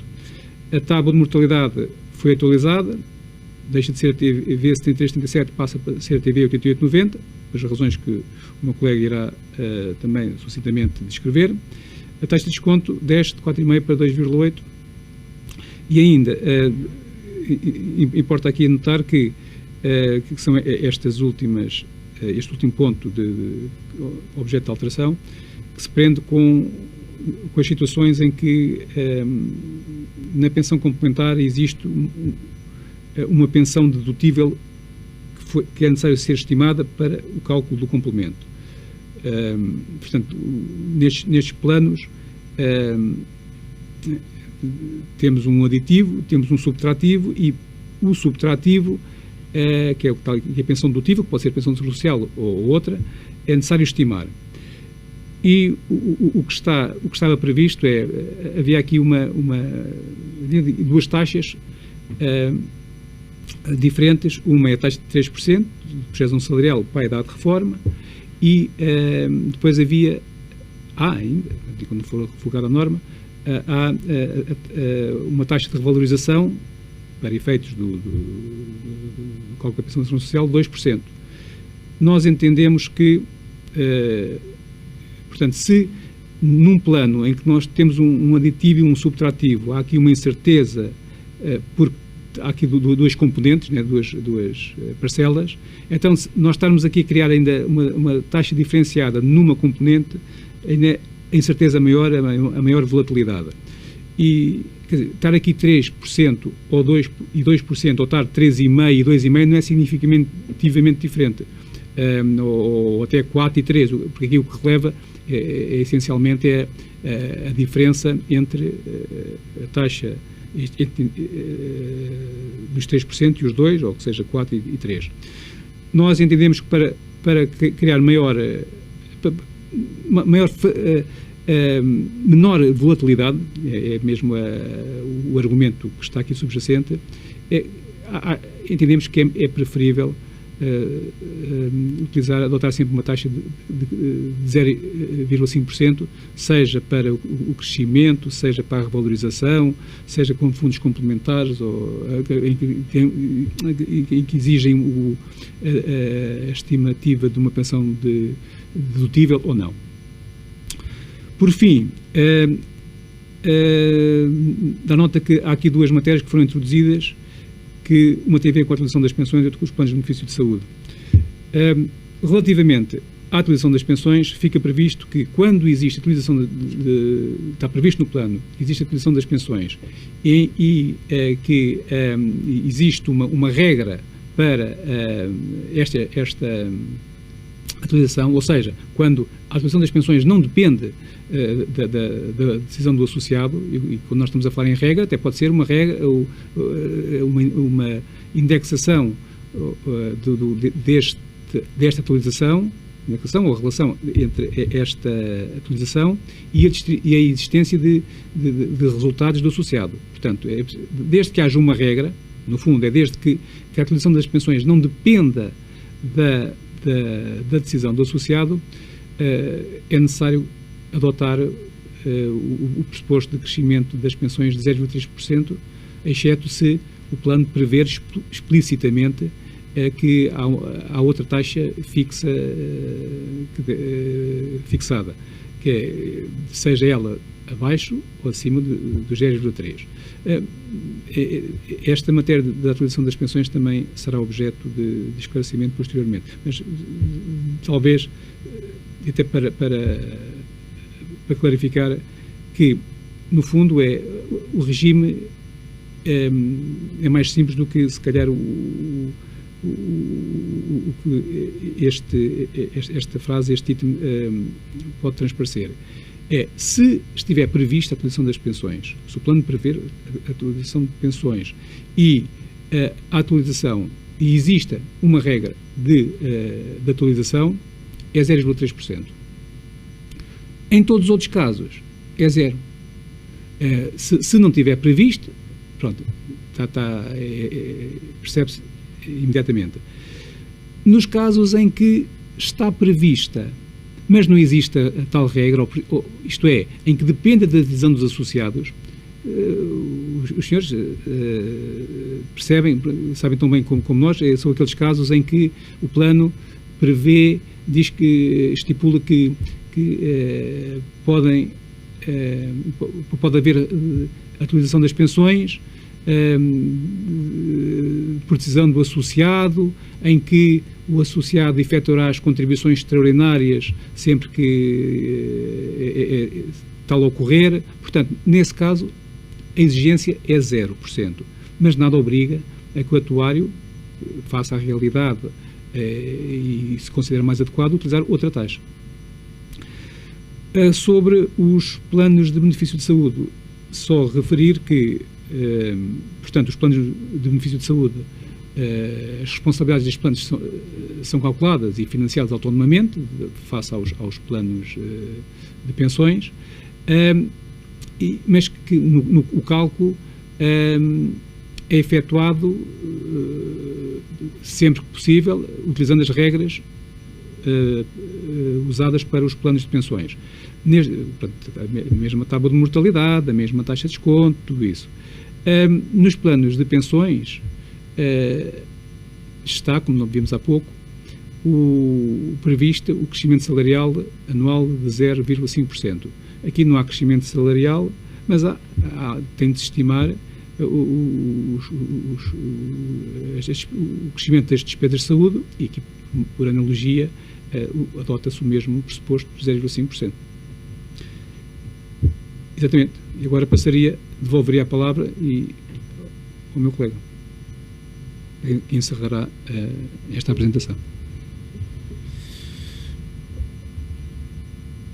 A tábua de mortalidade foi atualizada, deixa de ser a TV 73-37, passa a ser a TV 88-90, as razões que o meu colega irá também sucintamente descrever. A taxa de desconto desce de 4,5% para 2,8%. E ainda, importa aqui notar que são este último ponto de objeto de alteração, que se prende com as situações em que na pensão complementar existe uma pensão dedutível que é necessário ser estimada para o cálculo do complemento. Portanto, nestes planos temos um aditivo, temos um subtrativo, e o subtrativo, que é a pensão dedutível, que pode ser a pensão social ou outra, é necessário estimar. E o que estava previsto havia aqui duas taxas diferentes. Uma é a taxa de 3% de projeção salarial para a idade de reforma, e depois havia, ainda, quando for revogada a norma, há uma taxa de revalorização para efeitos do cálculo da pensão social de 2%. Nós entendemos que, portanto, se num plano em que nós temos um aditivo e um subtrativo, há aqui uma incerteza, porque há aqui duas componentes, né, duas parcelas, então se nós estarmos aqui a criar ainda uma taxa diferenciada numa componente, ainda a incerteza maior, a maior volatilidade. E, quer dizer, estar aqui 3% ou 2%, ou estar 3,5% e 2,5% não é significativamente diferente. Ou até 4 e 3, porque aqui o que releva essencialmente é a diferença entre a taxa dos 3% e os 2%, ou que seja 4 e 3%. Nós entendemos que para criar menor volatilidade, é mesmo o argumento que está aqui subjacente, entendemos que é preferível adotar sempre uma taxa de 0,5%, seja para o crescimento, seja para a revalorização, seja com fundos complementares, ou em que exigem a estimativa de uma pensão dedutível ou não. Por fim, dá nota que há aqui duas matérias que foram introduzidas, que uma tem a ver com a atualização das pensões e outra com os planos de benefício de saúde. Relativamente à atualização das pensões, fica previsto que quando existe atualização está previsto no plano, existe a atualização das pensões e que existe uma regra para esta atualização, ou seja, quando a atualização das pensões não depende da decisão do associado, e quando nós estamos a falar em regra, até pode ser uma regra, uma indexação desta atualização, ou relação entre esta atualização e a existência de resultados do associado. Portanto, desde que haja uma regra, no fundo, é desde que a atualização das pensões não dependa da decisão do associado, é necessário adotar o pressuposto de crescimento das pensões de 0,3% exceto se o plano prever explicitamente que há outra taxa fixada, que seja ela abaixo ou acima dos 10,3. Esta matéria da atualização das pensões também será objeto de esclarecimento posteriormente, mas talvez até para clarificar que, no fundo, o regime é mais simples do que, se calhar, esta frase, este item pode transparecer. Se estiver prevista a atualização das pensões, se o plano prever a atualização de pensões e a atualização, e exista uma regra de atualização, é 0,3%. Em todos os outros casos, é zero. Se não tiver previsto, pronto, percebe-se imediatamente. Nos casos em que está prevista, mas não existe a tal regra, isto é, em que dependa da decisão dos associados, os senhores sabem tão bem como nós, são aqueles casos em que o plano prevê, estipula que pode haver atualização das pensões por decisão do associado, em que o associado efetuará as contribuições extraordinárias sempre que tal ocorrer. Portanto, nesse caso, a exigência é 0%, mas nada obriga a que o atuário, face à realidade e se considera mais adequado, utilizar outra taxa. Sobre os planos de benefício de saúde, só referir que, portanto, os planos de benefício de saúde, as responsabilidades destes planos são calculadas e financiadas autonomamente, face aos planos de pensões, mas que o cálculo é efetuado sempre que possível, utilizando as regras usadas para os planos de pensões. A mesma tábua de mortalidade, a mesma taxa de desconto, tudo isso. Nos planos de pensões está, como vimos há pouco, previsto o crescimento salarial anual de 0,5%. Aqui não há crescimento salarial, mas tem de se estimar o crescimento das despesas de saúde e que, por analogia, adota-se o mesmo pressuposto de 0,5%. Exatamente. E agora devolveria a palavra ao meu colega, que encerrará esta apresentação.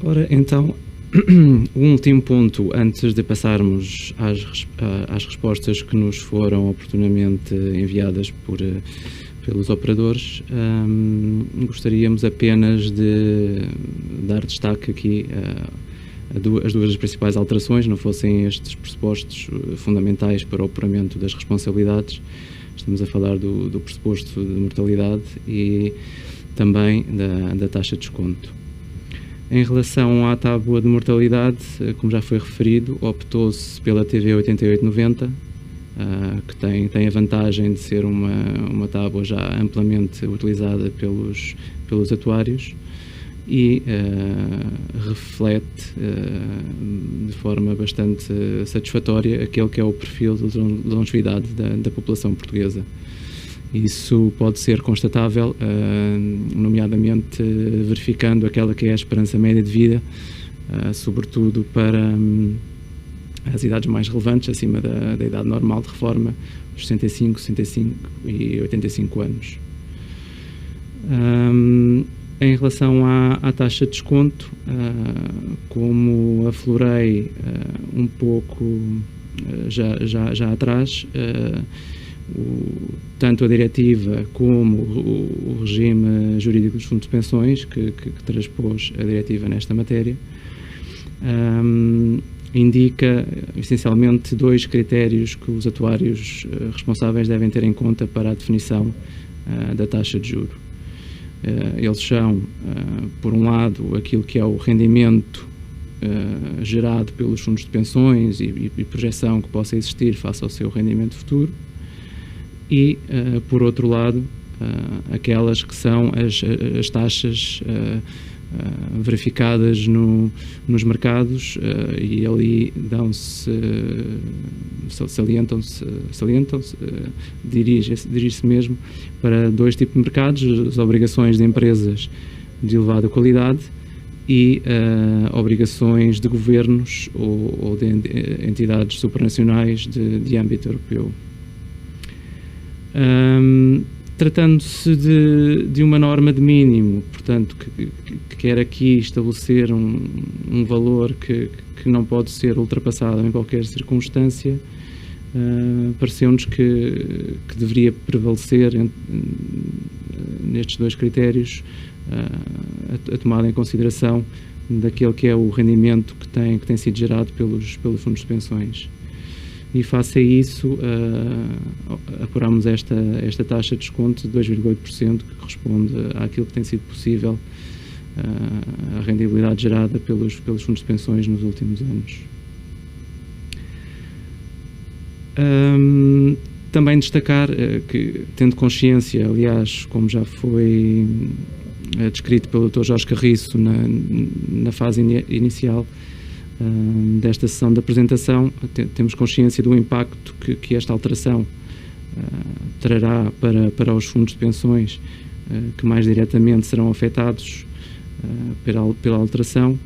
Ora, então, um último ponto antes de passarmos às respostas que nos foram oportunamente enviadas pelos operadores, gostaríamos apenas de dar destaque aqui as duas principais alterações, não fossem estes pressupostos fundamentais para o apuramento das responsabilidades. Estamos a falar do pressuposto de mortalidade e também da taxa de desconto. Em relação à tábua de mortalidade, como já foi referido, optou-se pela TV 8890, que tem a vantagem de ser uma tábua já amplamente utilizada pelos atuários e reflete de forma bastante satisfatória aquele que é o perfil de longevidade da população portuguesa. Isso pode ser constatável, nomeadamente verificando aquela que é a esperança média de vida, sobretudo para as idades mais relevantes, acima da idade normal de reforma, os 65, 65 e 85 anos. Em relação à taxa de desconto, como aflorei um pouco já atrás, tanto a diretiva como o regime jurídico dos fundos de pensões, que transpôs a diretiva nesta matéria, indica essencialmente dois critérios que os atuários responsáveis devem ter em conta para a definição da taxa de juro. Eles são, por um lado, aquilo que é o rendimento gerado pelos fundos de pensões e projeção que possa existir face ao seu rendimento futuro, e, por outro lado, aquelas que são as taxas verificadas nos mercados, e ali salientam-se, dirige-se mesmo para dois tipos de mercados: as obrigações de empresas de elevada qualidade e obrigações de governos ou de entidades supranacionais de âmbito europeu. Tratando-se de uma norma de mínimo, portanto, que quer aqui estabelecer um valor que não pode ser ultrapassado em qualquer circunstância, pareceu-nos que deveria prevalecer nestes dois critérios a tomada em consideração daquele que é o rendimento que tem sido gerado pelos fundos de pensões. E face a isso, apuramos esta taxa de desconto de 2,8%, que corresponde àquilo que tem sido possível, a rendibilidade gerada pelos fundos de pensões nos últimos anos. Também destacar que, tendo consciência, aliás, como já foi descrito pelo Dr. Jorge Carriço na fase inicial desta sessão de apresentação, temos consciência do impacto que esta alteração trará para os fundos de pensões que mais diretamente serão afetados pela alteração,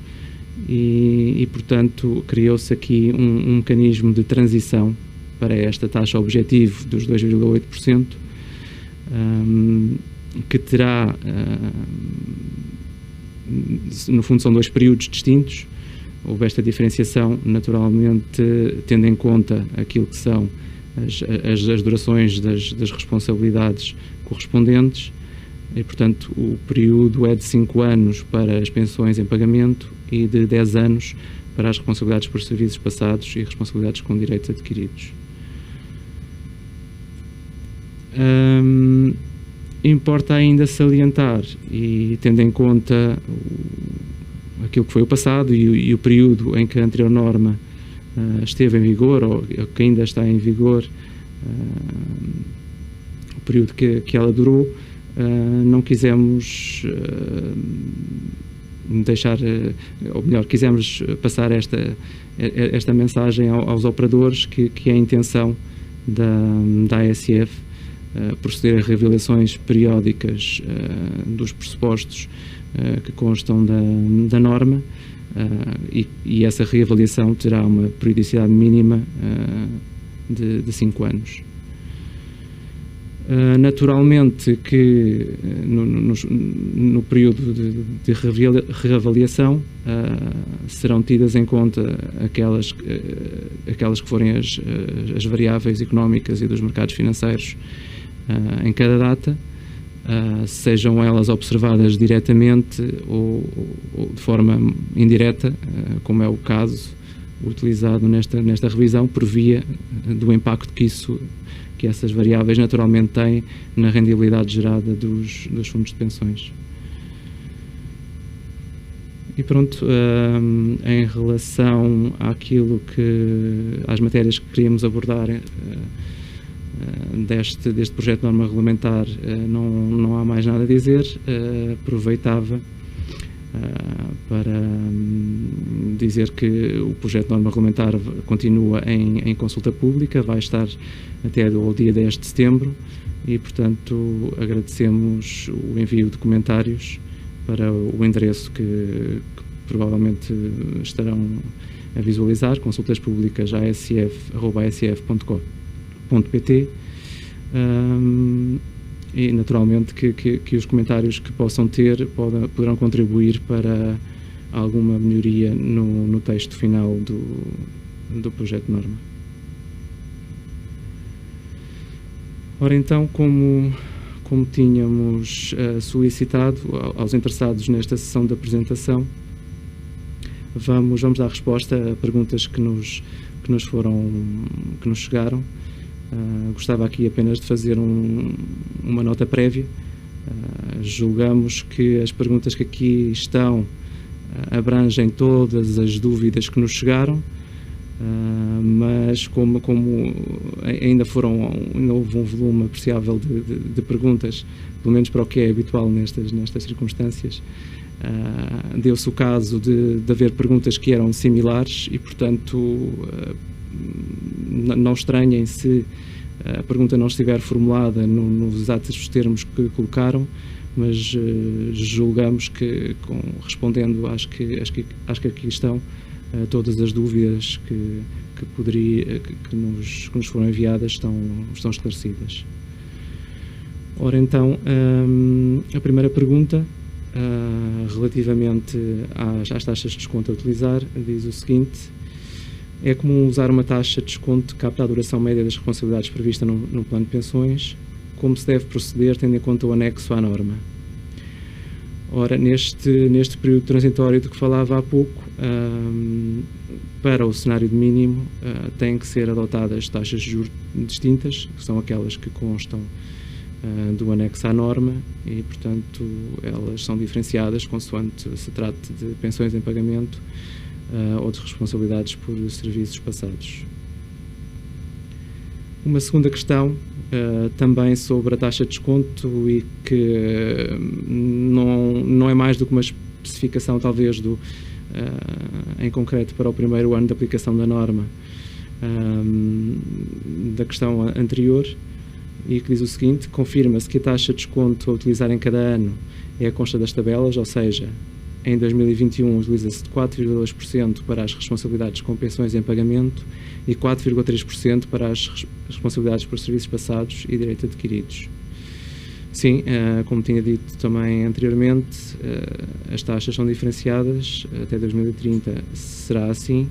e portanto, criou-se aqui um mecanismo de transição para esta taxa objetivo dos 2,8%, que terá, no fundo, são dois períodos distintos. Houve esta diferenciação, naturalmente, tendo em conta aquilo que são as durações das responsabilidades correspondentes, e, portanto, o período é de 5 anos para as pensões em pagamento e de 10 anos para as responsabilidades por serviços passados e responsabilidades com direitos adquiridos. Importa ainda salientar, e tendo em conta aquilo que foi o passado e o período em que a anterior norma esteve em vigor, ou que ainda está em vigor, o período que ela durou, não quisemos deixar, ou melhor, quisemos passar esta mensagem aos operadores, que é a intenção da ASF proceder a reavaliações periódicas dos pressupostos que constam da norma, e essa reavaliação terá uma periodicidade mínima de 5 anos. Naturalmente que no período de reavaliação serão tidas em conta aquelas que forem as variáveis económicas e dos mercados financeiros em cada data, sejam elas observadas diretamente ou de forma indireta, como é o caso utilizado nesta revisão, por via do impacto que essas variáveis naturalmente têm na rendibilidade gerada dos fundos de pensões. E pronto, em relação às matérias que queríamos abordar deste projeto de norma regulamentar, não há mais nada a dizer. Aproveitava para dizer que o projeto de norma regulamentar continua em consulta pública, vai estar até ao dia 10 de setembro, e, portanto, agradecemos o envio de comentários para o endereço que provavelmente estarão a visualizar: consultas públicas asf@asf.com.pt, e naturalmente que os comentários que possam ter poderão contribuir para alguma melhoria no texto final do projeto de norma. Ora então, como tínhamos solicitado aos interessados nesta sessão de apresentação, vamos dar resposta a perguntas que nos chegaram. Gostava aqui apenas de fazer uma nota prévia. Julgamos que as perguntas que aqui estão abrangem todas as dúvidas que nos chegaram, mas como ainda houve um volume apreciável de perguntas, pelo menos para o que é habitual nestas circunstâncias, deu-se o caso de haver perguntas que eram similares e, portanto, não estranhem se a pergunta não estiver formulada nos exatos termos que colocaram, mas julgamos que, respondendo às que aqui estão, todas as dúvidas que nos foram enviadas estão esclarecidas. Ora, então, a primeira pergunta, relativamente às taxas de desconto a utilizar, diz o seguinte: é comum usar uma taxa de desconto que capta a duração média das responsabilidades prevista no plano de pensões? Como se deve proceder, tendo em conta o anexo à norma? Ora, neste período transitório de que falava há pouco, para o cenário de mínimo, têm que ser adotadas taxas de juros distintas, que são aquelas que constam do anexo à norma e, portanto, elas são diferenciadas consoante se trate de pensões em pagamento ou de responsabilidades por serviços passados. Uma segunda questão, também sobre a taxa de desconto e que não é mais do que uma especificação, talvez, em concreto para o primeiro ano de aplicação da norma, da questão anterior, e que diz o seguinte: confirma-se que a taxa de desconto a utilizar em cada ano é a consta das tabelas, ou seja, em 2021 utiliza-se de 4,2% para as responsabilidades com pensões em pagamento e 4,3% para as responsabilidades por serviços passados e direitos adquiridos. Sim, como tinha dito também anteriormente, as taxas são diferenciadas, até 2030 será assim,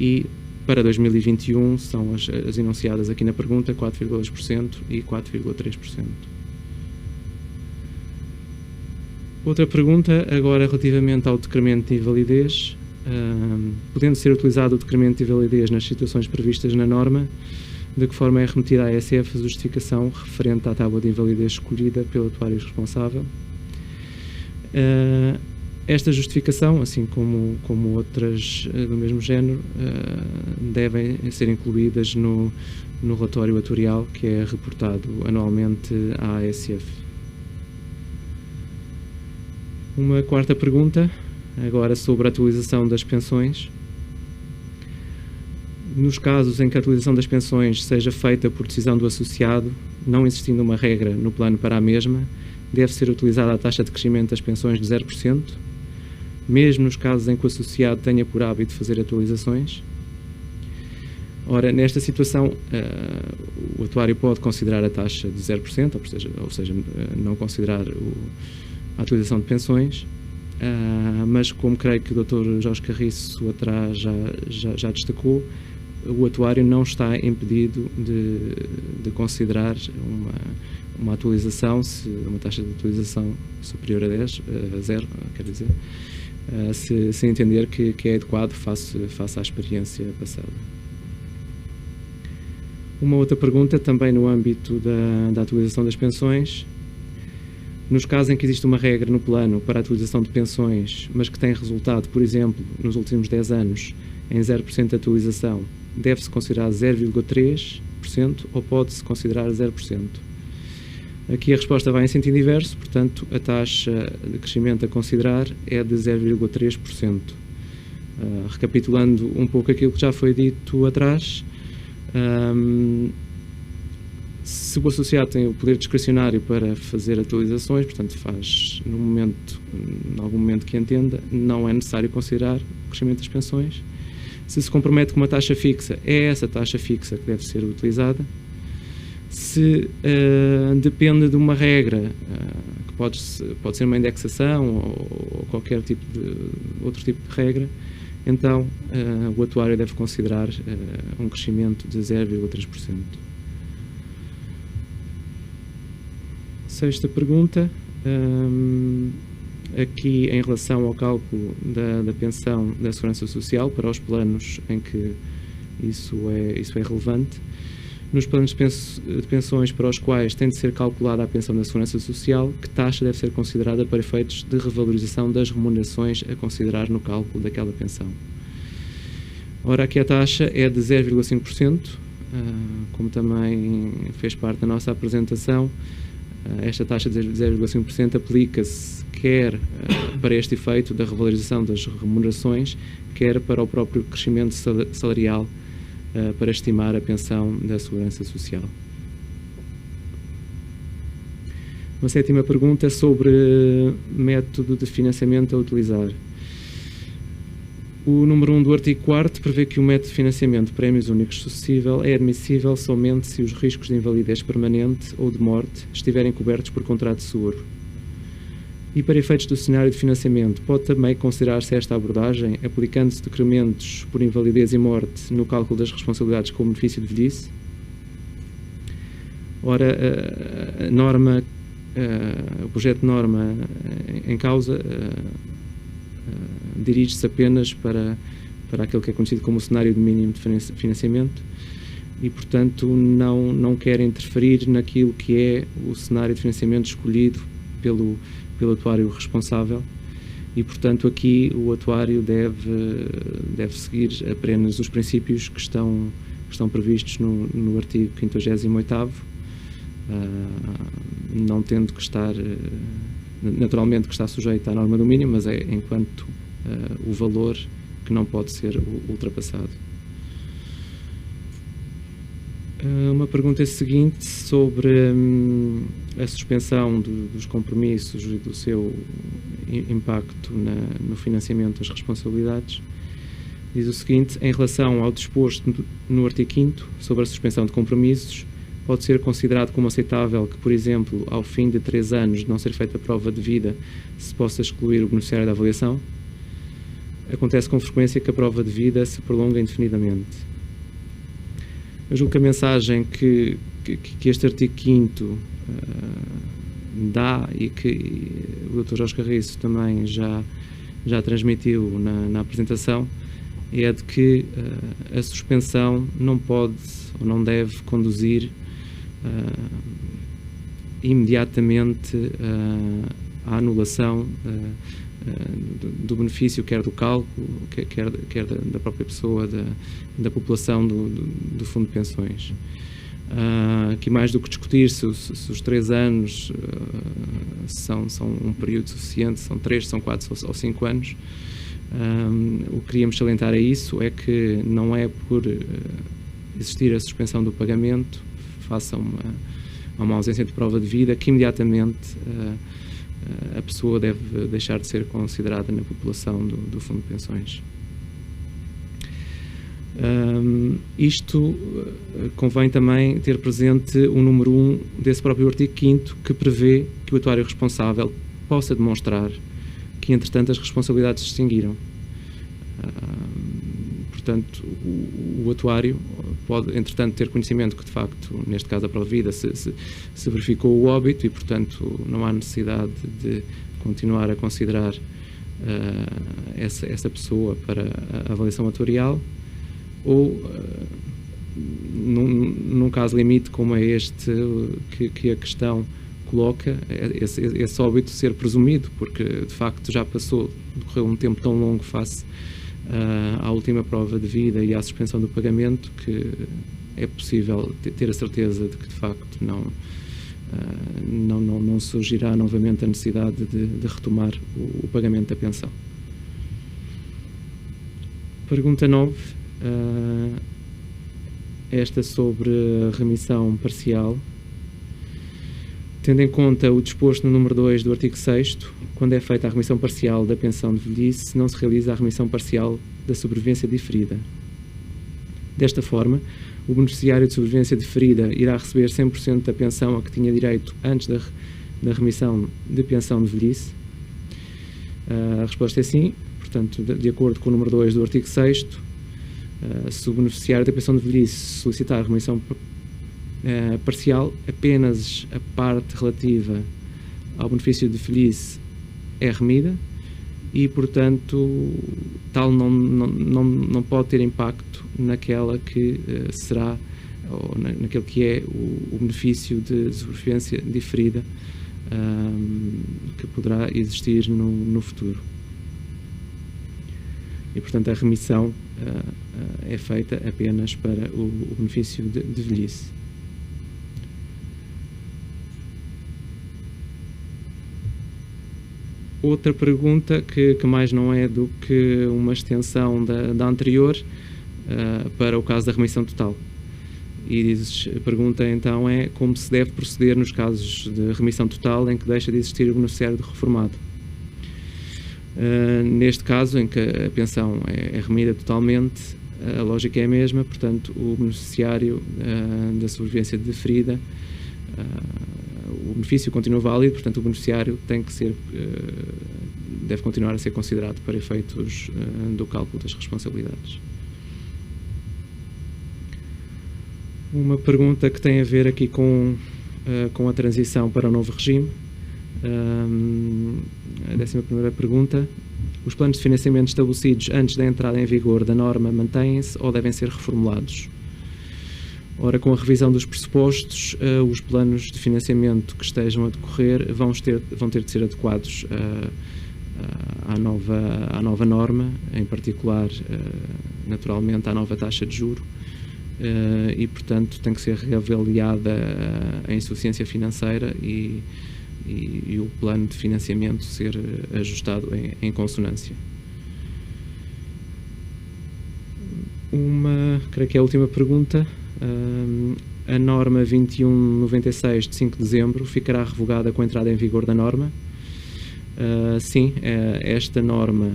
e para 2021 são as enunciadas aqui na pergunta, 4,2% e 4,3%. Outra pergunta, agora relativamente ao decremento de invalidez. Podendo ser utilizado o decremento de invalidez nas situações previstas na norma, de que forma é remetida à ASF a justificação referente à tábua de invalidez escolhida pelo atuário responsável? Esta justificação, assim como outras do mesmo género, devem ser incluídas no relatório atuarial que é reportado anualmente à ASF. Uma quarta pergunta, agora sobre a atualização das pensões. Nos casos em que a atualização das pensões seja feita por decisão do associado, não existindo uma regra no plano para a mesma, deve ser utilizada a taxa de crescimento das pensões de 0%, mesmo nos casos em que o associado tenha por hábito fazer atualizações. Ora, nesta situação, o atuário pode considerar a taxa de 0%, ou seja, não considerar a atualização de pensões, mas como creio que o Dr. Jorge Carriço atrás já destacou, o atuário não está impedido de considerar uma atualização, uma taxa de atualização superior a 0, quer dizer, se entender que é adequado face à experiência passada. Uma outra pergunta, também no âmbito da atualização das pensões. Nos casos em que existe uma regra no plano para a atualização de pensões, mas que tem resultado, por exemplo, nos últimos 10 anos, em 0% de atualização, deve-se considerar 0,3% ou pode-se considerar 0%? Aqui a resposta vai em sentido inverso, portanto, a taxa de crescimento a considerar é de 0,3%. Recapitulando um pouco aquilo que já foi dito atrás, se o associado tem o poder discricionário para fazer atualizações, portanto faz em algum momento que entenda, não é necessário considerar o crescimento das pensões. Se compromete com uma taxa fixa, é essa taxa fixa que deve ser utilizada. Se depende de uma regra, que pode ser uma indexação ou qualquer outro tipo de regra, então o atuário deve considerar um crescimento de 0,3%. Sexta pergunta, aqui em relação ao cálculo da pensão da Segurança Social para os planos em que isso é relevante. Nos planos de pensões para os quais tem de ser calculada a pensão da Segurança Social, que taxa deve ser considerada para efeitos de revalorização das remunerações a considerar no cálculo daquela pensão? Ora, aqui a taxa é de 0,5%, como também fez parte da nossa apresentação. Esta taxa de 0,5% aplica-se quer para este efeito da revalorização das remunerações, quer para o próprio crescimento salarial para estimar a pensão da Segurança Social. Uma sétima pergunta sobre método de financiamento a utilizar. O número 1 do artigo 4º prevê que o método de financiamento de prémios únicos sucessível é admissível somente se os riscos de invalidez permanente ou de morte estiverem cobertos por contrato de seguro. E para efeitos do cenário de financiamento, pode também considerar-se esta abordagem, aplicando-se decrementos por invalidez e morte no cálculo das responsabilidades com benefício de velhice? Ora, a norma, o projeto de norma em causa dirige-se apenas para aquele que é conhecido como o cenário de mínimo de financiamento e, portanto, não quer interferir naquilo que é o cenário de financiamento escolhido pelo atuário responsável e, portanto, aqui o atuário deve seguir apenas os princípios que estão previstos no artigo 58º, não tendo que estar, naturalmente que está sujeito à norma do mínimo, mas é enquanto o valor que não pode ser ultrapassado. Uma pergunta seguinte sobre a suspensão dos compromissos e do seu impacto no financiamento das responsabilidades. Diz o seguinte: em relação ao disposto no artigo 5º sobre a suspensão de compromissos, pode ser considerado como aceitável que, por exemplo, ao fim de 3 anos de não ser feita a prova de vida, se possa excluir o beneficiário da avaliação? Acontece com frequência que a prova de vida se prolonga indefinidamente. Eu julgo que a mensagem que este artigo 5º dá e que o Dr. Jorge Carriço também já transmitiu na apresentação é de que a suspensão não pode ou não deve conduzir imediatamente à anulação do benefício, quer do cálculo, quer da própria pessoa, da população do Fundo de Pensões. Aqui, mais do que discutir se os 3 anos são um período suficiente, são 3, são 4 ou 5 anos, o que queríamos salientar é isso, é que não é por existir a suspensão do pagamento, face a uma ausência de prova de vida, que imediatamente a pessoa deve deixar de ser considerada na população do Fundo de Pensões. Isto convém também ter presente o número 1 desse próprio artigo 5º, que prevê que o atuário responsável possa demonstrar que, entretanto, as responsabilidades se extinguiram. Portanto, o atuário pode, entretanto, ter conhecimento que, de facto, neste caso a prova de vida, se verificou o óbito e, portanto, não há necessidade de continuar a considerar essa pessoa para a avaliação atuarial, ou, num caso limite como é este que a questão coloca, esse óbito ser presumido, porque, de facto, já decorreu um tempo tão longo face à última prova de vida e à suspensão do pagamento, que é possível ter a certeza de que, de facto, não surgirá novamente a necessidade de retomar o pagamento da pensão. Pergunta 9, esta sobre a remissão parcial. Tendo em conta o disposto no número 2 do artigo 6º, quando é feita a remissão parcial da pensão de velhice, não se realiza a remissão parcial da sobrevivência diferida. Desta forma, o beneficiário de sobrevivência diferida irá receber 100% da pensão a que tinha direito antes da remissão de pensão de velhice. A resposta é sim. Portanto, de acordo com o número 2 do artigo 6º, se o beneficiário da pensão de velhice solicitar a remissão parcial, apenas a parte relativa ao benefício de velhice é remida e, portanto, tal não pode ter impacto naquela que será ou naquilo que é o benefício de sobrevivência diferida que poderá existir no futuro. E, portanto, a remissão é feita apenas para o benefício de velhice. Outra pergunta que mais não é do que uma extensão da anterior para o caso da remissão total. E a pergunta então é como se deve proceder nos casos de remissão total em que deixa de existir o beneficiário reformado. Neste caso, em que a pensão é remida totalmente, a lógica é a mesma, portanto, o beneficiário da sobrevivência deferida, o benefício continua válido, portanto, o beneficiário deve continuar a ser considerado para efeitos do cálculo das responsabilidades. Uma pergunta que tem a ver aqui com a transição para o novo regime. A 11ª pergunta: os planos de financiamento estabelecidos antes da entrada em vigor da norma mantêm-se ou devem ser reformulados? Ora, com a revisão dos pressupostos, os planos de financiamento que estejam a decorrer vão ter de ser adequados à nova norma, em particular, naturalmente, à nova taxa de juro. E, portanto, tem que ser reavaliada a insuficiência financeira e o plano de financiamento ser ajustado em consonância. Creio que é a última pergunta. A norma 2196 de 5 de dezembro ficará revogada com a entrada em vigor da norma? Sim, esta norma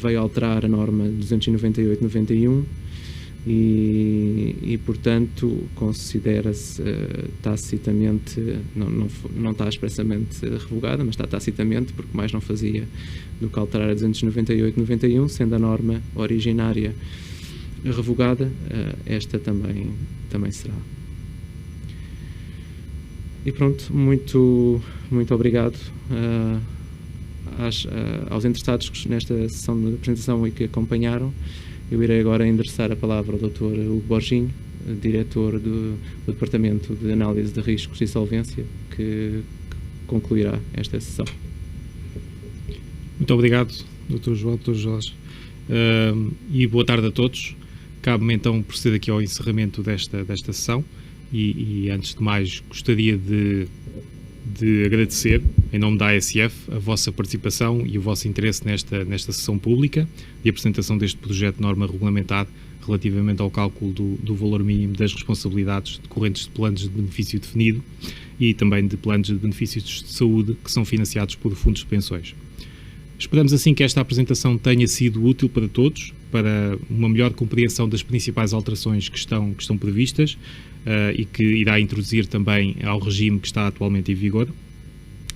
veio alterar a norma 298/91 e portanto, considera-se tacitamente, não está expressamente revogada, mas está tacitamente, porque mais não fazia do que alterar a 298/91, sendo a norma originária revogada, esta também será. E pronto, muito obrigado aos interessados nesta sessão de apresentação e que acompanharam. Eu irei agora endereçar a palavra ao Dr. Hugo Borginho, diretor do Departamento de Análise de Riscos e Solvência, que concluirá esta sessão. Muito obrigado, Dr. João, Dr. Jorge, e boa tarde a todos. Cabe-me então proceder aqui ao encerramento desta sessão e antes de mais gostaria de agradecer, em nome da ASF, a vossa participação e o vosso interesse nesta sessão pública de apresentação deste projeto de norma regulamentar relativamente ao cálculo do valor mínimo das responsabilidades decorrentes de planos de benefício definido e também de planos de benefícios de saúde que são financiados por fundos de pensões. Esperamos assim que esta apresentação tenha sido útil para todos, para uma melhor compreensão das principais alterações que estão previstas e que irá introduzir também ao regime que está atualmente em vigor,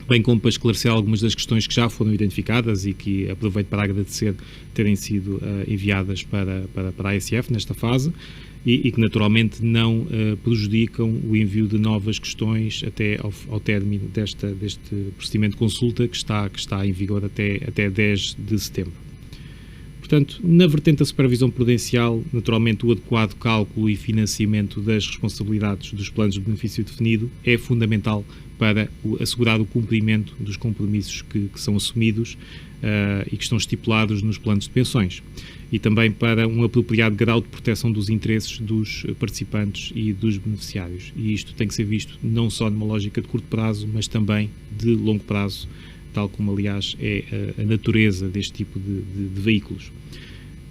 bem como para esclarecer algumas das questões que já foram identificadas e que aproveito para agradecer terem sido enviadas para a ASF nesta fase e que naturalmente não prejudicam o envio de novas questões até ao término deste procedimento de consulta que está em vigor até 10 de setembro. Portanto, na vertente da supervisão prudencial, naturalmente o adequado cálculo e financiamento das responsabilidades dos planos de benefício definido é fundamental para assegurar o cumprimento dos compromissos que são assumidos e que estão estipulados nos planos de pensões e também para um apropriado grau de proteção dos interesses dos participantes e dos beneficiários. E isto tem que ser visto não só numa lógica de curto prazo, mas também de longo prazo, tal como, aliás, é a natureza deste tipo de veículos.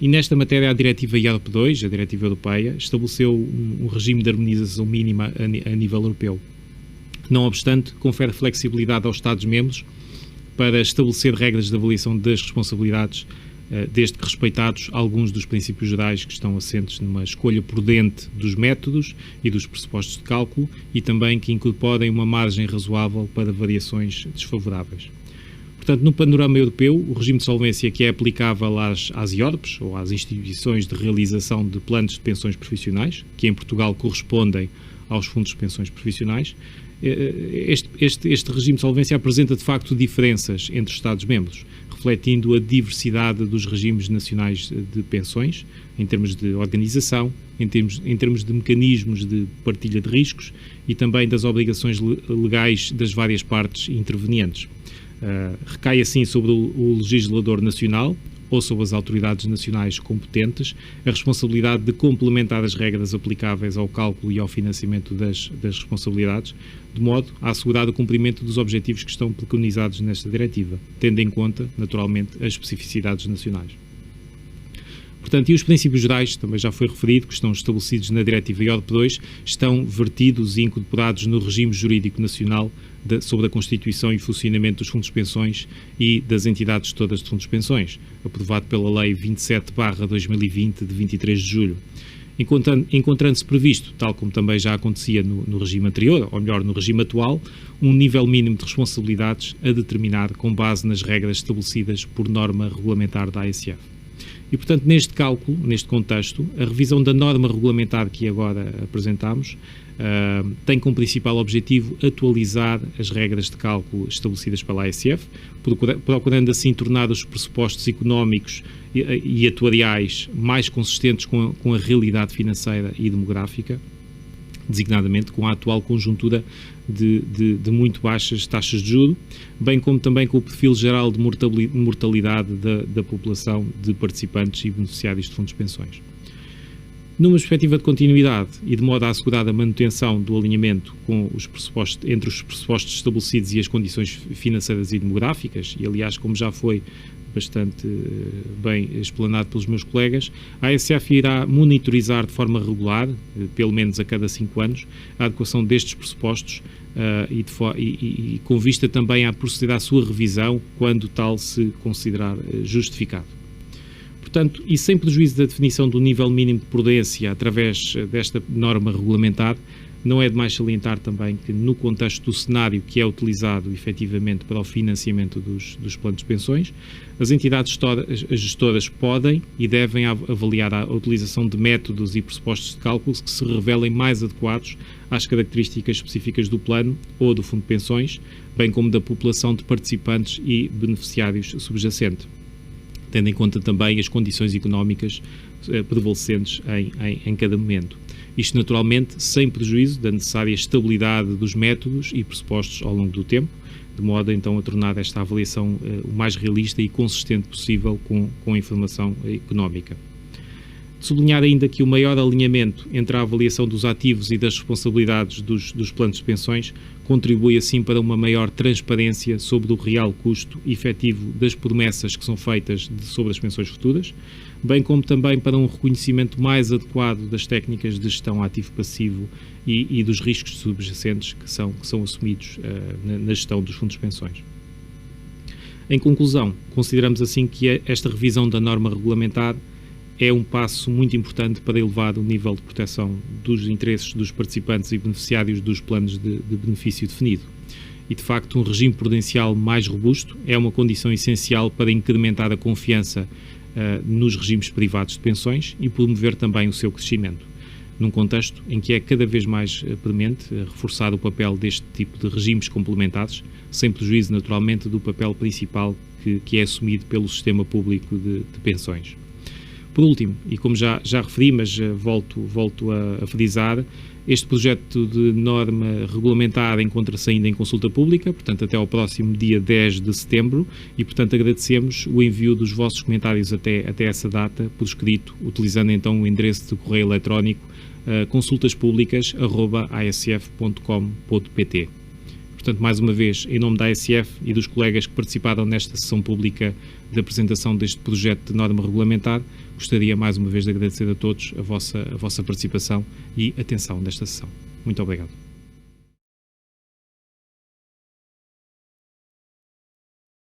E nesta matéria, a Diretiva IARP2, a Diretiva Europeia, estabeleceu um regime de harmonização mínima a nível europeu. Não obstante, confere flexibilidade aos Estados-membros para estabelecer regras de avaliação das responsabilidades, desde que respeitados alguns dos princípios gerais que estão assentes numa escolha prudente dos métodos e dos pressupostos de cálculo e também que incorporem uma margem razoável para variações desfavoráveis. Portanto, no panorama europeu, o regime de solvência que é aplicável às IORPs, ou às instituições de realização de planos de pensões profissionais, que em Portugal correspondem aos fundos de pensões profissionais, este regime de solvência apresenta de facto diferenças entre os Estados-membros, refletindo a diversidade dos regimes nacionais de pensões, em termos de organização, em termos de mecanismos de partilha de riscos e também das obrigações legais das várias partes intervenientes. Recai assim sobre o legislador nacional ou sobre as autoridades nacionais competentes a responsabilidade de complementar as regras aplicáveis ao cálculo e ao financiamento das responsabilidades, de modo a assegurar o cumprimento dos objetivos que estão preconizados nesta diretiva, tendo em conta, naturalmente, as especificidades nacionais. Portanto, e os princípios gerais, também já foi referido, que estão estabelecidos na Diretiva IORP 2, estão vertidos e incorporados no regime jurídico nacional sobre a constituição e funcionamento dos fundos de pensões e das entidades todas de fundos de pensões, aprovado pela Lei 27/2020, de 23 de julho. Encontrando-se previsto, tal como também já acontecia no regime anterior, ou melhor, no regime atual, um nível mínimo de responsabilidades a determinar com base nas regras estabelecidas por norma regulamentar da ASF. E, portanto, neste cálculo, neste contexto, a revisão da norma regulamentar que agora apresentamos tem como principal objetivo atualizar as regras de cálculo estabelecidas pela ASF, procurando assim tornar os pressupostos económicos e atuariais mais consistentes com a realidade financeira e demográfica, designadamente com a atual conjuntura de muito baixas taxas de juros, bem como também com o perfil geral de mortalidade da população de participantes e beneficiários de fundos de pensões. Numa perspectiva de continuidade e de modo a assegurar a manutenção do alinhamento com entre os pressupostos estabelecidos e as condições financeiras e demográficas, e aliás, como já foi bastante bem explanado pelos meus colegas, a ASF irá monitorizar de forma regular, pelo menos a cada 5 anos, a adequação destes pressupostos e com vista também a proceder à sua revisão quando tal se considerar justificado. Portanto, e sem prejuízo da definição do nível mínimo de prudência através desta norma regulamentar, não é demais salientar também que, no contexto do cenário que é utilizado efetivamente para o financiamento dos planos de pensões, as entidades gestoras podem e devem avaliar a utilização de métodos e pressupostos de cálculo que se revelem mais adequados às características específicas do plano ou do fundo de pensões, bem como da população de participantes e beneficiários subjacente, tendo em conta também as condições económicas prevalecentes em cada momento. Isto, naturalmente, sem prejuízo da necessária estabilidade dos métodos e pressupostos ao longo do tempo, de modo, então, a tornar esta avaliação o mais realista e consistente possível com a informação económica. Sublinhar ainda que o maior alinhamento entre a avaliação dos ativos e das responsabilidades dos planos de pensões contribui assim para uma maior transparência sobre o real custo efetivo das promessas que são feitas sobre as pensões futuras, bem como também para um reconhecimento mais adequado das técnicas de gestão ativo-passivo e dos riscos subjacentes que são assumidos na gestão dos fundos de pensões. Em conclusão, consideramos assim que esta revisão da norma regulamentar é um passo muito importante para elevar o nível de proteção dos interesses dos participantes e beneficiários dos planos de benefício definido. E, de facto, um regime prudencial mais robusto é uma condição essencial para incrementar a confiança nos regimes privados de pensões e promover também o seu crescimento, num contexto em que é cada vez mais premente reforçar o papel deste tipo de regimes complementares, sem prejuízo, naturalmente, do papel principal que é assumido pelo sistema público de pensões. Por último, e como já referi, mas volto a frisar, este projeto de norma regulamentar encontra-se ainda em consulta pública, portanto até ao próximo dia 10 de setembro, e portanto agradecemos o envio dos vossos comentários até essa data, por escrito, utilizando então o endereço de correio eletrónico consultaspublicas@asf.com.pt. Portanto, mais uma vez, em nome da ASF e dos colegas que participaram nesta sessão pública de apresentação deste projeto de norma regulamentar, gostaria mais uma vez de agradecer a todos a vossa participação e atenção nesta sessão. Muito obrigado.